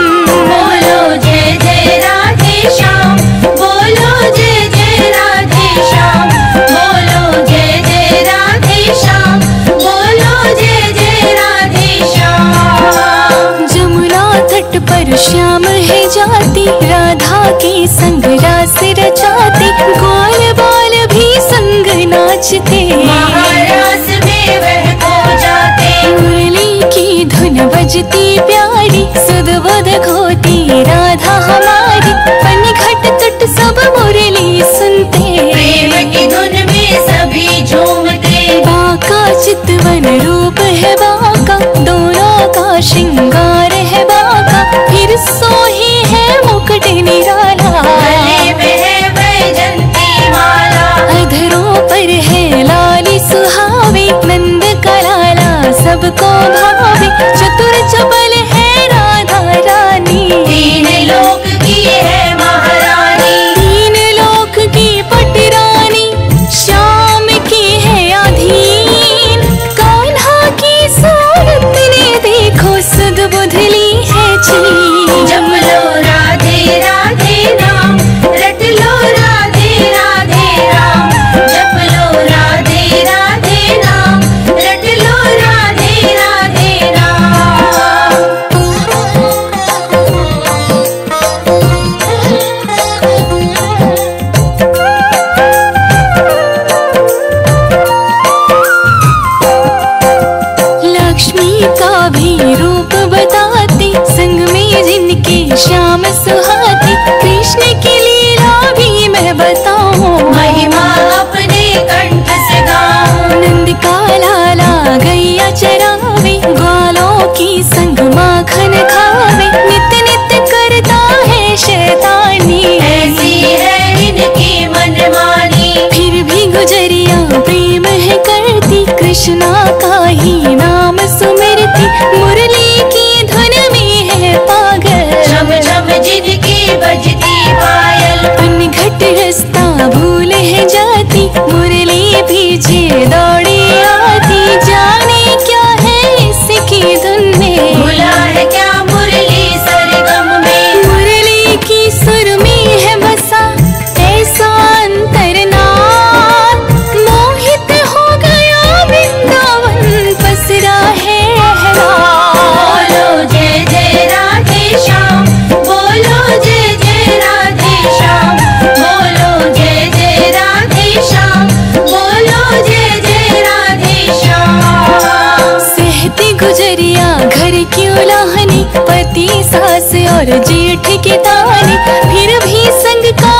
बोलो जय जय राधे श्याम, बोलो जय जय राधे श्याम। बोलो जय जय राधे श्याम, बोलो जय जय राधे श्याम। जमुना तट पर श्याम है जाती, राधा के संग रास रचाते, ग्वाल बाल भी संग नाचते, महारास में वह खो जाते। मुरली की धुन बजती प्यारी, सुध बुध खोती राधा हमारी, पनघट तट सब मुरली सुनते, प्रेम की धुन में सभी झूमते। बाका चितवन रूप है बाका, दोनों का श्रृंगार है बाका, फिर सोही है मुकुट निराला, गले में है वैजंती माला। अधरों पर है लाली सुहावी, नंद का लाला सबको भावे, चतुर चपल है राधा रानी, तीन लोक की है महारानी। तीन लोक की पटरानी, श्याम की है अधीन, कान्हा की सूरत ने देखो सुध बुधली है चीन। जप लो राधे राधे नाम, रट लो राधे राधे राम। जप लो राधे राधे नाम, रट लो राधे राधे राम। लक्ष्मी का भी रूप बताती, संग में जिनके श्याम सुहाती, कृष्ण की लीला भी मैं बताऊं, महिमा अपने कंठ से गाऊं। नंद का लाला गैया चरावे, ग्वालों की संग माखन खावे, नित नित करता है शैतानी, ऐसी है इनकी मनमानी। फिर भी गुजरिया प्रेम है करती, कृष्णा का ही नाम सुमिरती, मुरली की धुन में है पागल, झम झम जिनकी बजती पायल। पनघट रास्ता भूल है जाती, मुरली पीछे दौड़ी आती, जाने क्या है इसकी धुन में, भुला है क्या मुरली सरगम में। मुरली की सुर में है बसा ऐसा अंतरनाद, मोहित हो गया वृंदावन, पसरा है बोलो जय जय राधे श्याम, बोलो जय जय राधे श्याम। बोलो जय जय राधे श्याम, बोलो जय जय राधे श्याम। सहती गुजरिया घर की उलाहनी, पति सास और जेठ की तानी, फिर भी संग का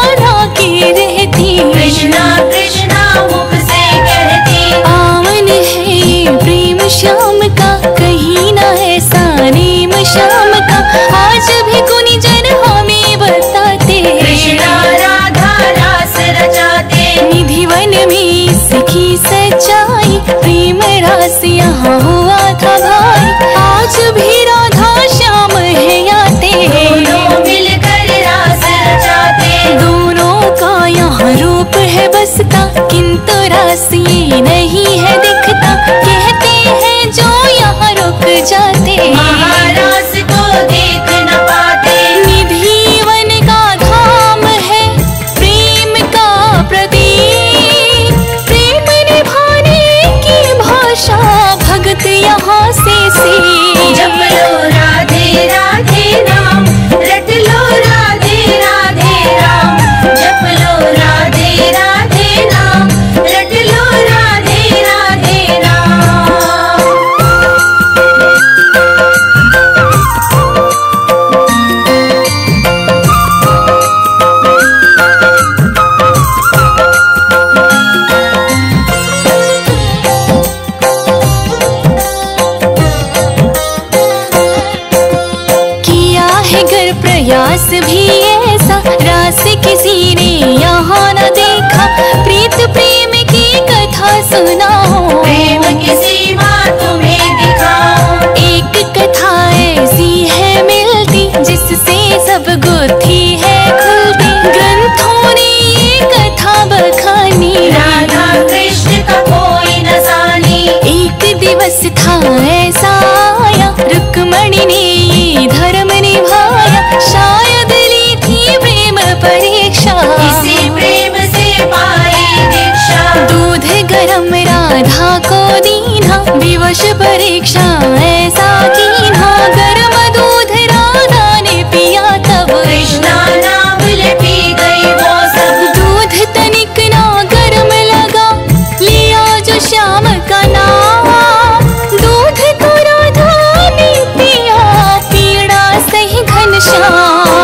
यहाँ हुआ था भाई, आज भी राधा श्याम है आते, दोनों मिलकर रास रचाते। दोनों का यहाँ रूप है बसता, किंतु रास ये नहीं है दिखता। कहते हैं जो यहाँ रुक जाते, महारास को देख न पाते। निधि वन का धाम है प्रेम का प्रतीक, प्रेम निभाने की भाषा भगत यहाँ से सीख। जप लो राधे राधे नाम, रट लो राधे राधे राम। जप लो राधे राधे नाम, रट लो राधे राधे राम। किया है गर प्रयास भी ऐसा, रास किसी ने यहाँ न देखा। प्रीत प्रेम की कथा सुनाओ, प्रेम की सीमा तुम्हें दिखाओ। एक कथा ऐसी है मिलती, जिससे सब गुत्थी है खुलती। ग्रंथों ने ये कथा बखानी, राधा कृष्ण का कोई न जानी। एक दिवस था ऐसा आया, रुक्मणी ने ये धर्म निभाया। शायद ली थी प्रेम परीक्षा, इसी प्रेम से पाई दीक्षा। दूध गरम राधा को दीना, विवश परीक्षा ऐसा कीना। गरम दूध राधा ने पिया तब, कृष्णा नाम ले पी गई वो सब। दूध तनिक ना गरम लगा, लिया जो श्याम का नाम। दूध तो राधा ने पिया, पीड़ा सही घनश्याम।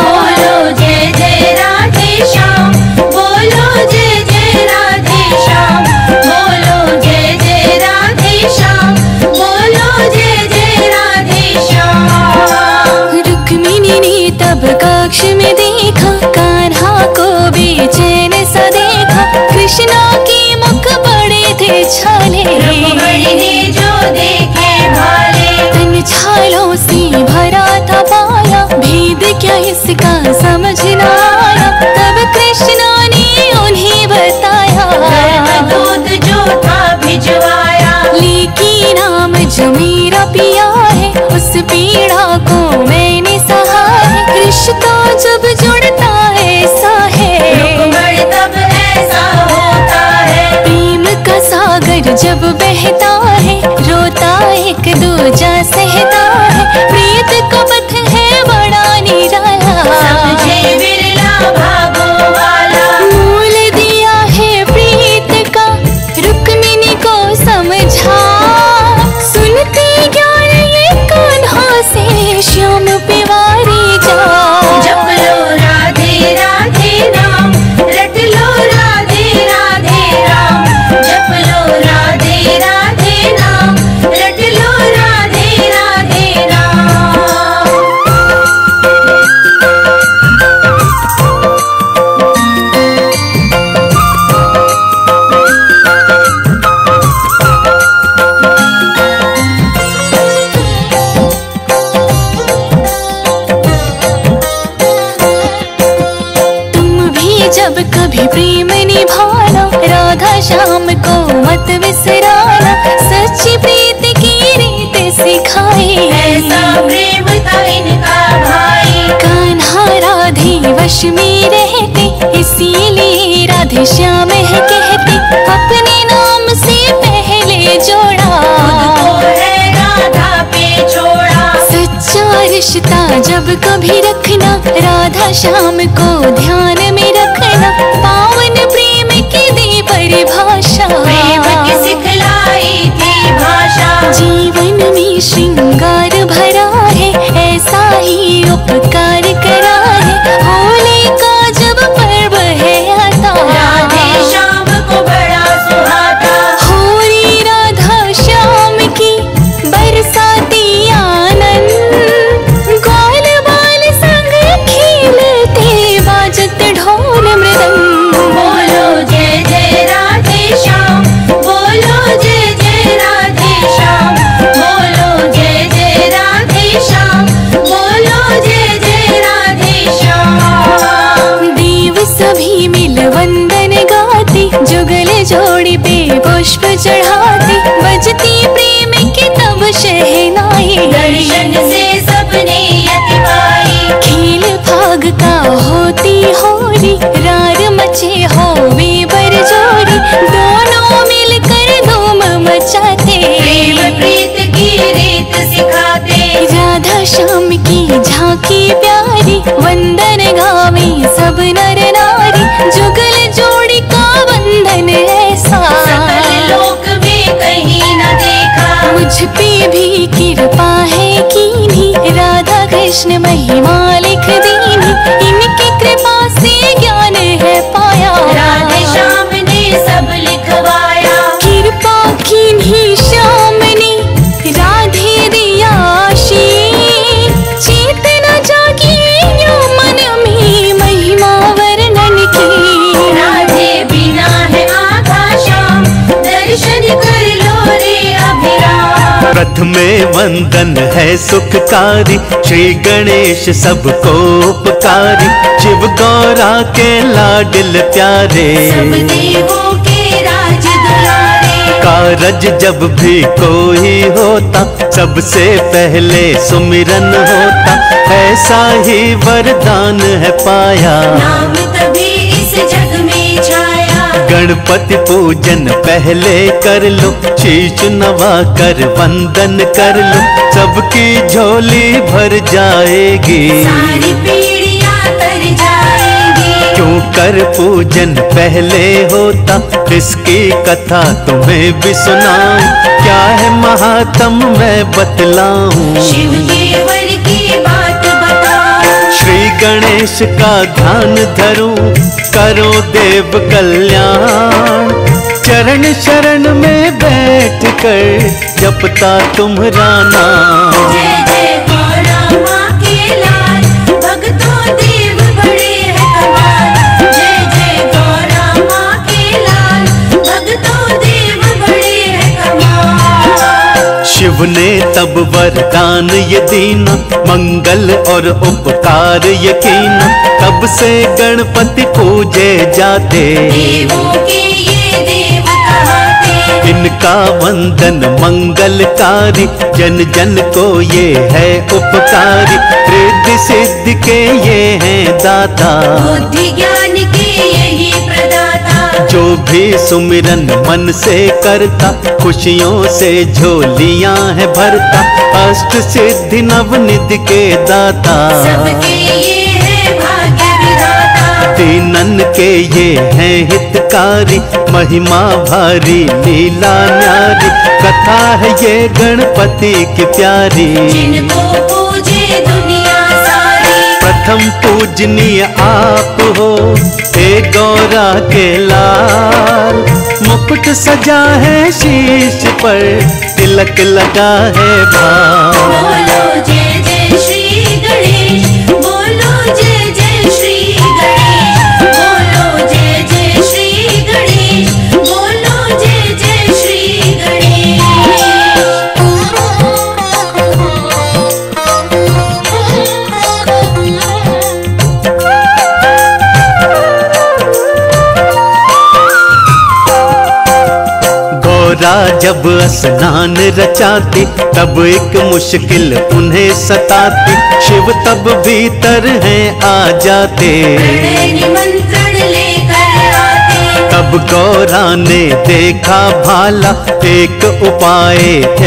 बोलो जय जय राधे श्याम, बोलो जय जय राधे श्याम। बोलो जय जय राधे श्याम, बोलो जय जय राधे श्याम। रुक्मिणी ने तब कक्ष में देखा, कान्हा को बेचैन सा देखा। कृष्णा के मुख बड़े थे छाले, रुक्मिणी ने जो देखे भाले। तन छालों से भरा था पाया, भेद क्या इसका समझ न आया। तब कृष्णा ने उन्हें बताया, गर्म दूध जो था भिजवाया। लेकिन नाम जो मेरा पिया है, उस पीड़ा को मैंने सहा है। रिश्ता जब जुड़ता ऐसा है, रुक्मिणी तब ऐसा होता है। प्रेम का सागर जब बहता है, रोता एक दूजा सहता है। प्रीत का पथ है बड़ा निराला, समझे विरला भागो वाला। मूल दिया है प्रीत का, रुक्मिणी को समझा। सुनते ज्ञान ये कान्हा से, श्याम पिवारी जा। जप लो राधे राधे नाम, रट लो राधे राधे राम। जप लो राधे राधे नाम, रट लो राधे राधे राम। तुम भी जब कभी प्रेम निभाना, राधा श्याम को मत विसराना। सच्ची प्रीत की रीत सिखाई, ऐसा प्रेम था इनका भाई। कान्हा राधे वश में रहते, इसीलिए राधे श्याम है कहते। अपने नाम से पहले जोड़ा, वो है राधा पे छोड़ा। सच्चा रिश्ता जब कभी रखना, राधा श्याम को ध्यान में रखना। पावन प्रेम की दी परिभाषा, प्रेम की सिखलाई थी भाषा। जीवन में श्रृंगार भरा है, ऐसा ही उपकार करा है। होली का जब पर्व है आता, राधे श्याम को बड़ा सुहाता। होली राधा श्याम की बरसाती आनंद। ग्वाल बाल संग खेलते, बाजत ढोल जोड़ी पे पुष्प चढ़ाते, बजती प्रेम की तब शहनाई। दर्शन से सबने यति पाई। खेल फाग का होती होरी, रार मचे होवे बरजोरी, दोनों मिलकर धूम मचाते, प्रेम प्रीत की रीत सिखाते। राधा श्याम की झांकी प्यारी, वंदन गावे सब नर नारी, जुगल जोड़ी का बंधन ऐसा सकल लोक में कहीं न देखा। मुझ पे भी कृपा है कीनी, राधा कृष्ण महिमा लिख दीनी, इनकी कृपा से ज्ञान है पाया। राधे श्याम ने सब लिखवाया। कृपा कीन्ही श्याम ने राधे दिया आशीष, चेतना जागी यो मन में महिमा वर्णन की। राधे बिना है आधा श्याम, दर्शन कर लो रे अभिराम। प्रथमे वंदन है सुखकारी, श्री गणेश सबको उपकारी, शिव गौरा के लाडल प्यारे। सब देवों के राज दुलारे। कारज जब भी कोई होता, सबसे पहले सुमिरन होता, ऐसा ही वरदान है पाया। नाम तभी इस जग में छाया। गणपति पूजन पहले कर लो, शीश नवा कर वंदन कर लो, सबकी झोली भर जाएगी। सारी पीढ़ियां तर जाएंगी। क्यों कर पूजन पहले होता, इसकी कथा तुम्हें भी सुनाऊं, क्या है महात्म मैं बतलाऊं। शिव केवर की बात बताओ। श्री गणेश का ध्यान धरूं, करो देव कल्याण, चरण शरण में बैठ कर जपता तुम्हारा नाम। जय जय गौरा माँ के लाल, भक्तों देव बड़े हैं कमाल। जय जय गौरा माँ के लाल, भक्तों देव बड़े हैं कमाल। शिव ने तब वरदान ये दीना, मंगल और उपकार ये कीना, तब से गणपति पूजे जाते। देवों के ये देव कहाते। इनका वंदन मंगलकारी, जन जन को ये है उपकारी, रिद्धि सिद्धि के ये हैं दाता, बुद्धि ज्ञान के यही प्रदाता। जो भी सुमिरन मन से करता, खुशियों से झोलियां है भरता, अष्ट सिद्धि नवनिधि के दाता। सबके ये है भाग्य विधाता। दीनन के ये हैं हितकारी, महिमा भारी लीला न्यारी, कथा है ये गणपति की प्यारी। जिनको पूजे दुनिया सारी। प्रथम पूजनीय आप हो, हे गौरा के लाल, मुकुट सजा है शीश पर, तिलक लगा है भाव। बोलो जय जय श्री गणेश, बोलो जय जय श्री गणेश, बोलो जय जय श्री गणेश, बोलो जय जय श्री गणेश। गौरा जब स्नान रचाती, तब एक मुश्किल उन्हें सताती, शिव तब भीतर हैं आ जाते। प्रणय निमंत्रण लेकर आते। तब गौरा ने देखा भाला, एक उपाय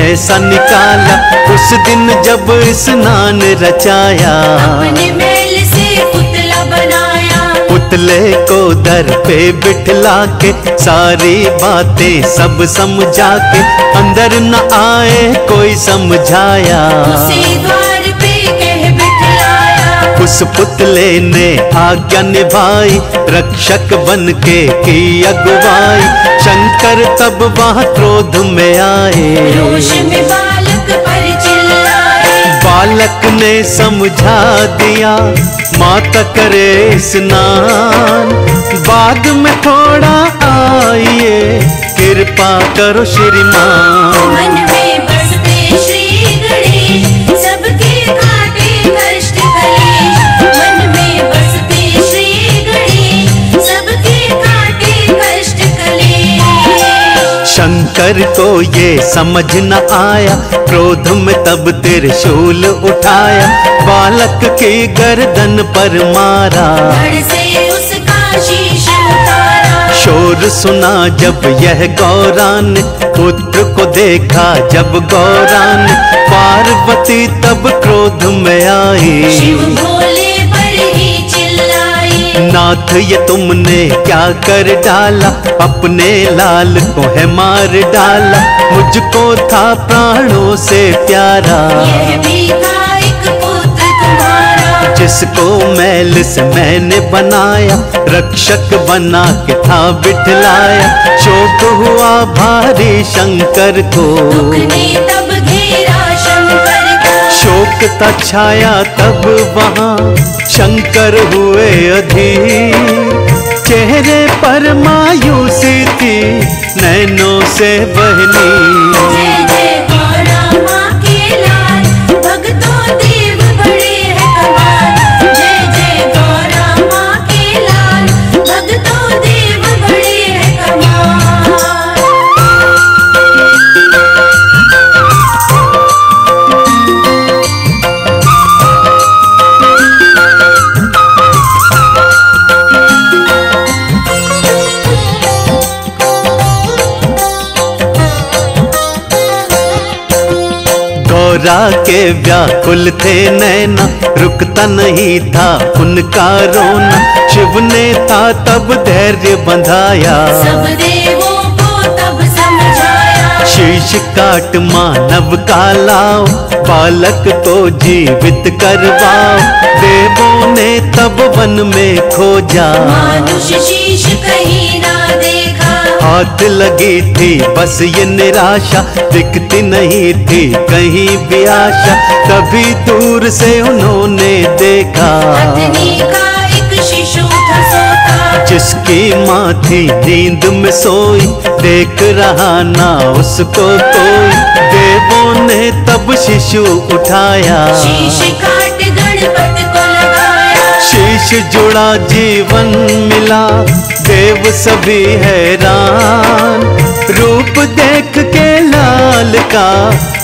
ऐसा निकाला, उस दिन जब स्नान रचाया, अपने मैल से पुतला बनाया। पुतले को दर पे बिठला के, सारी बातें सब समझा के, अंदर न आए कोई समझाया। उसे द्वार पे कह बिठलाया। उस पुतले ने आज्ञा निभाई, रक्षक बन के की अगुवाई, शंकर तब वहाँ क्रोध में आए। रोष में बालक पर चिल्लाए। बालक ने समझा दिया, माता करे स्नान, बाद में थोड़ा आइए, कृपा करो श्रीमान। मन में बसते श्री गणेश, सबके काटे कष्ट कलेश। मन में बसते श्री गणेश, सबके काटे कष्ट कलेश। शंकर को ये समझ न आया, क्रोध में तब त्रिशूल उठाया, बालक की गर्दन पर मारा, धड़ से उसका शीश उतारा। शोर सुना जब यह गौरा ने, पुत्र को देखा जब गौरा ने, पार्वती तब क्रोध में आई, शिव भोले पर ही चिल्लाई। नाथ ये तुमने क्या कर डाला, अपने लाल को है मार डाला, मुझको था प्राणों से प्यारा, यह भी था एक पुत्र तुम्हारा। जिसको मैल से मैंने बनाया, रक्षक बना के था बिठलाया, शोक हुआ भारी शंकर को, दुख ने तब घेरा शंकर को। शोक था छाया तब वहाँ, शंकर हुए अधीर, चेहरे पर मायूसी थी, नैनों से बहनी। जय जय गौरा माँ के लाल, भक्तों देव बड़े हैं कमाल। जय जय गौरा माँ के लाल, भक्तों देव बड़े हैं कमाल। गौरा के व्याकुल थे नैना, रुकता नहीं था उनका रोना, शिव ने था तब धैर्य बंधाया, सब देवों को तब समझाया। शीश काट मानव का लाओ, बालक को जीवित करवाओ, देवों ने तब वन में खोजा, मानुष शीश कहीं ना देखा। हाथ लगी थी बस ये निराशा, दिखती नहीं थी कहीं भी आशा, तभी दूर से उन्होंने देखा, पत्नी का एक शिशु था सोता, जिसकी माँ थी नींद में सोई, देख रहा ना उसको कोई, देवों ने तब शिशु उठाया, शीश काट गणपति को लगाया। शीश जुड़ा जीवन मिला, देव सभी हैरान, रूप देख के लाल का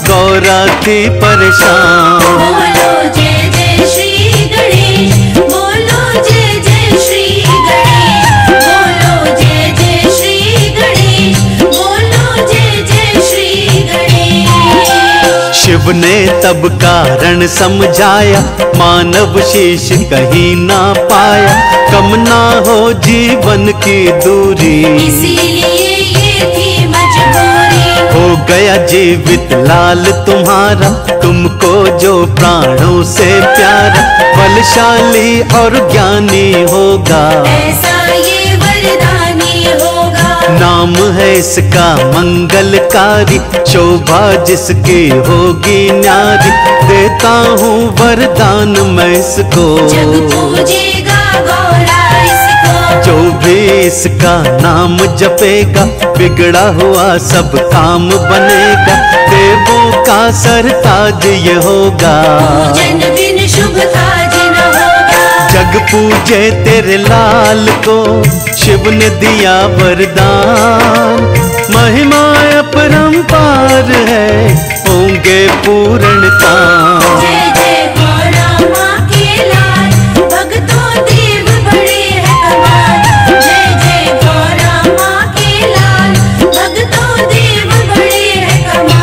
गौरा थी परेशान। बोलो जय जय श्री गणेश, बोलो जय जय श्री गणेश, बोलो जय जय श्री गणेश, बोलो जय जय श्री गणेश। शिव ने तब कारण समझाया, मानव शीश कहीं ना पाया, कम ना हो जीवन की दूरी, इसीलिए ये थी मजबूरी। हो गया जीवित लाल तुम्हारा, तुमको जो प्राणों से प्यारा, बलशाली और ज्ञानी होगा, ऐसा ये वरदानी होगा। नाम है इसका मंगलकारी, शोभा जिसकी होगी न्यारी, देता हूँ वरदान मैं इसको, जग पूजेगा गौरा इसको। जो भी इसका नाम जपेगा, बिगड़ा हुआ सब काम बनेगा, देवों का सरताज ये होगा, पूजन बिन शुभ काज न होगा। जग पूजे तेरे लाल को, शिव ने दिया वरदान, महिमा अपरंपार है, होंगे पूर्ण काम। जय जय गौरा माँ के लाल, भक्तों देव बड़े हैं कमाल। जय जय गौरा माँ के लाल, भक्तों देव बड़े हैं कमाल।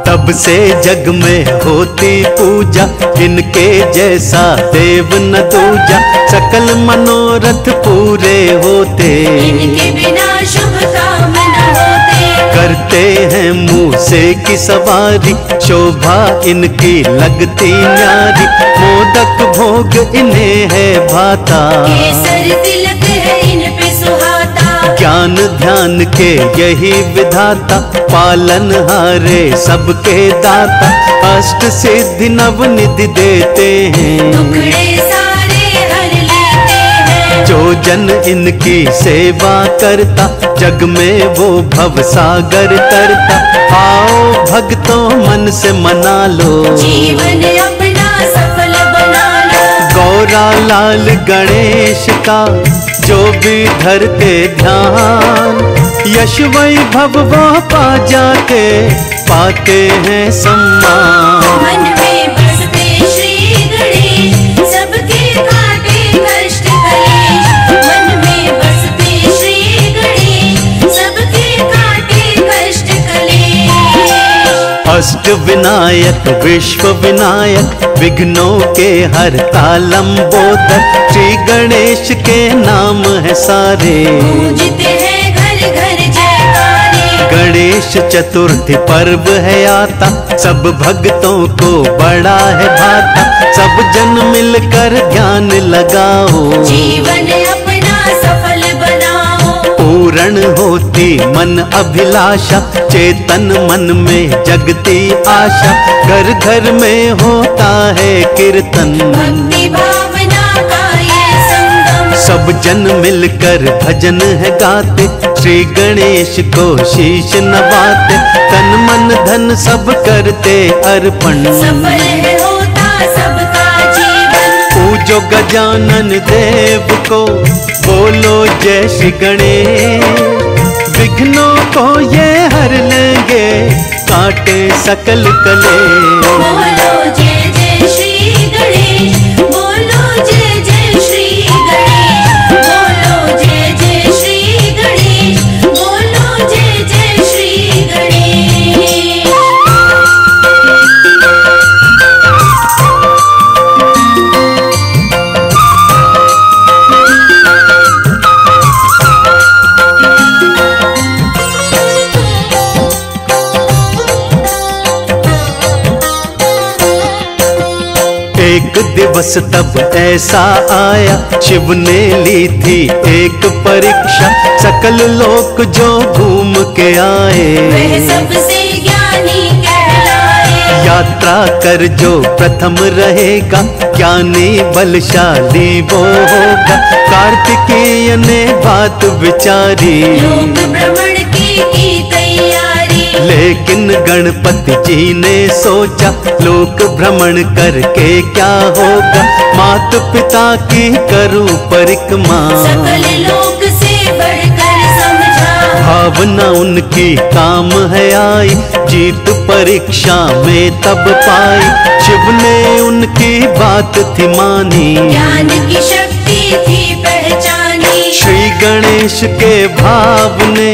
तब से जग में होती पूजा, इनके जैसा देव न दूजा, सकल मनोरथ पूरे होते, इनके बिना शुभ काम न होते। करते हैं मूसे की सवारी, शोभा इनकी लगती न्यारी, मोदक भोग इन्हें है भाता, केसर तिलक है इन पे सुहाता। ज्ञान ध्यान के यही विधाता, पालन हारे सबके दाता, अष्ट सिद्धि नव निधि देते हैं, टुकड़े सारे हर लेते हैं। जो जन इनकी सेवा करता, जग में वो भव सागर तरता। आओ भक्तों मन से मना लो, जीवन अपना सफल बना लो। गौरा लाल गणेश का जो भी धरते ध्यान, यश वैभव वो पा जाते, पाते हैं सम्मान। मन में बसते श्री गणेश, सबके काटे कष्ट कलेश। मन में बसते श्री गणेश, सबके काटे कष्ट कलेश। अष्ट विनायक विश्व विनायक, विघ्नों के हरता लंबोदर। श्री गणेश के नाम है सारे, गूंजते हैं घर घर जयकारे। गणेश चतुर्थी पर्व है आता, सब भक्तों को बड़ा है भाता। सब जन मिलकर ध्यान लगाओ, जीवन अपना सफल बनाओ। पूर्ण होती मन अभिलाषा, चेतन मन में जगती आशा। घर घर में होता है कीर्तन, भक्ति भावना का ये संगम। सब जन मिलकर भजन है गाते, श्री गणेश को शीश नवाते। तन मन धन सब करते अर्पण, सफल है होता सबका जीवन। पूजो गजानन देव को, बोलो जय श्री गणेश। विघ्नों को ये हर लेंगे, काटे सकल कलेश। बोलो जय जय श्री गणेश, बोलो जय जय श्री गणेश। बोलो जय जय श्री गणेश, बोलो जय जय श्री गणेश। एक दिवस तब ऐसा आया, शिव ने ली थी एक परीक्षा। सकल लोक जो घूम के आए, वह सबसे ज्ञानी कहलाए। यात्रा कर जो प्रथम रहेगा, ज्ञानी बलशाली वो होगा। कार्तिकेय ने बात विचारी, लोक भ्रमण की तैयारी। लेकिन गणपति जी ने सोचा, लोक भ्रमण करके क्या होगा। मात पिता की करूं परिक्रमा, सकल लोक से बढ़कर समझा। भावना उनकी काम है आई, जीत परीक्षा में तब पाई। शिव ने उनकी बात थी मानी, ज्ञान की शक्ति थी पहचानी। श्री गणेश के भाव ने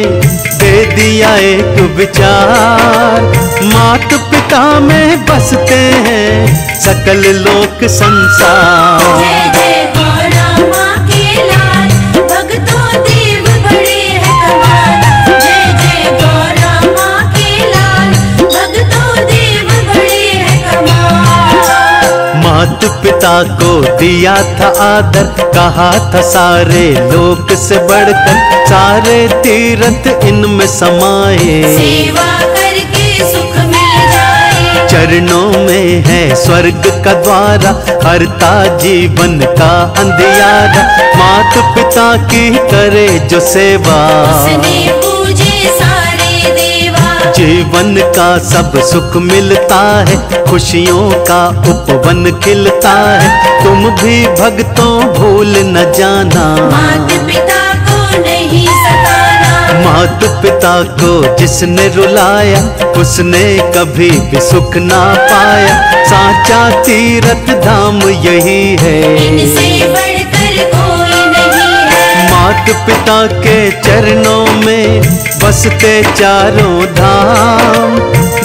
दे दिया एक विचार। मात पिता में बसते हैं सकल लोक संसार। जय जय गौरा माँ के लाल, भक्तों देव बड़े हैं कमाल। जय जय गौरा माँ के लाल, भक्तों देव बड़े हैं कमाल। मात पिता को दिया था आदर, कहा था सारे लोक से बढ़कर। सारे तीर्थ इनमें समाये, सेवा करके सुख मिल जाए। चरणों में है स्वर्ग का द्वारा, हरता जीवन का अंधियारा। मात पिता की करे जो सेवा, उसने पूजे सारे देवा। जीवन का सब सुख मिलता है, खुशियों का उपवन खिलता है। तुम भी भक्तों भूल न जाना, मात पिता को नहीं सताना। मात पिता को जिसने रुलाया, उसने कभी भी सुख ना पाया। साचा तीर्थ धाम यही है, इनसे बढ़कर कोई नहीं है। मात पिता के चरणों में बसते चारों धाम।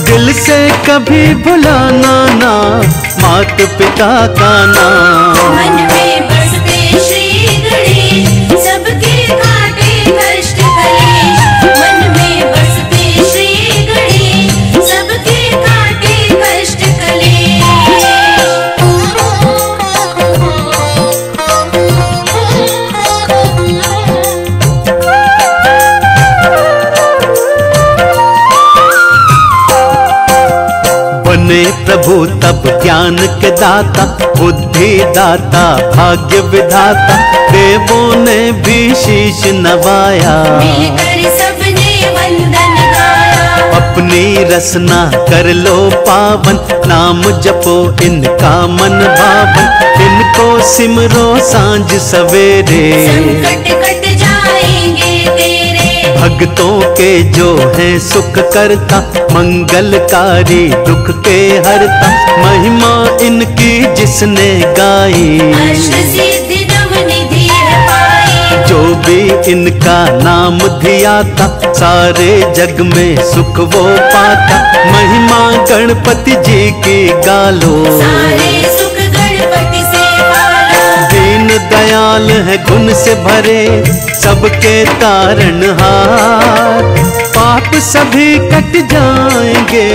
दिल से कभी भुलाना ना मात पिता का नाम। मन में बसते श्री गणेश, सबके काटे कष्ट कलेश। मन में बसते श्री गणेश, सबके काटे कष्ट कलेश। बन बने प्रभु तब ज्ञान के दाता, बुद्धि दाता, भाग्य विधाता, देवों ने भी शीश नवाया। मिलकर सबने वंदन गाया। अपनी रसना कर लो पावन, नाम जपो इनका मन भावन, इनको सिमरो सांझ सवेरे। संकट कट जाएंगे तेरे। भक्तों के जो है सुख करता, मंगलकारी दुख के हरता, महिमा इनकी जिसने गाई। अष्ट सिद्धि नवनिधि है पाई। जो भी इनका नाम धियाता, सारे जग में सुख वो पाता। महिमा गणपति जी की गालो, सारे सुख गणपति से पालो। दीन दयाल है गुण से भरे, सबके तारणहार। पाप सभी कट जाएंगे,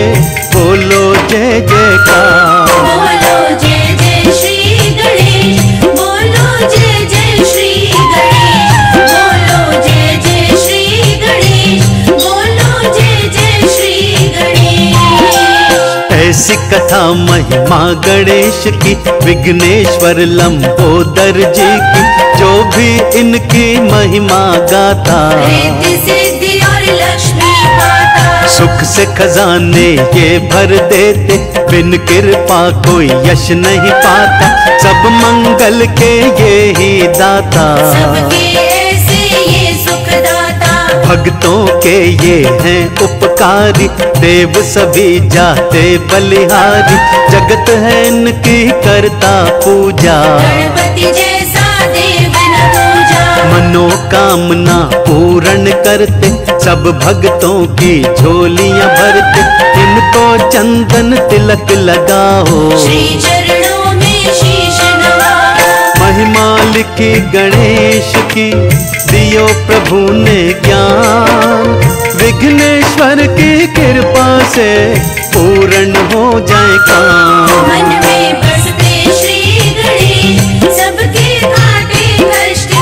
बोलो जय जयकार। बोलो जय जय श्री गणेश, बोलो जय जय श्री गणेश, बोलो जय जय श्री गणेश, बोलो जय जय श्री गणेश। ऐसी कथा महिमा गणेश की, विघ्नेश्वर लंबोदर जी की, जो भी इनकी महिमा गाता। रिद्धि सिद्धि और लक्ष्मी पाता। सुख से खजाने ये भर देते, बिन कृपा कोई यश नहीं पाता। सब मंगल के ये ही दाता, सबके ऐसे ये सुखदाता। भक्तों के ये हैं उपकारी, देव सभी जाते बलिहारी। जगत है इनकी करता पूजा, गणपति जैसा देव न पूजा। मनोकामना पूर्ण करते, सब भक्तों की झोलियां भरते। इनको चंदन तिलक लगाओ, श्री चरणों में शीश नवाओ। महिमा लिखी गणेश की, दियो प्रभु ने ज्ञान। विघ्नेश्वर की कृपा से पूर्ण हो जाए काम। मन में बसते श्री गणेश, सबके काटे कष्ट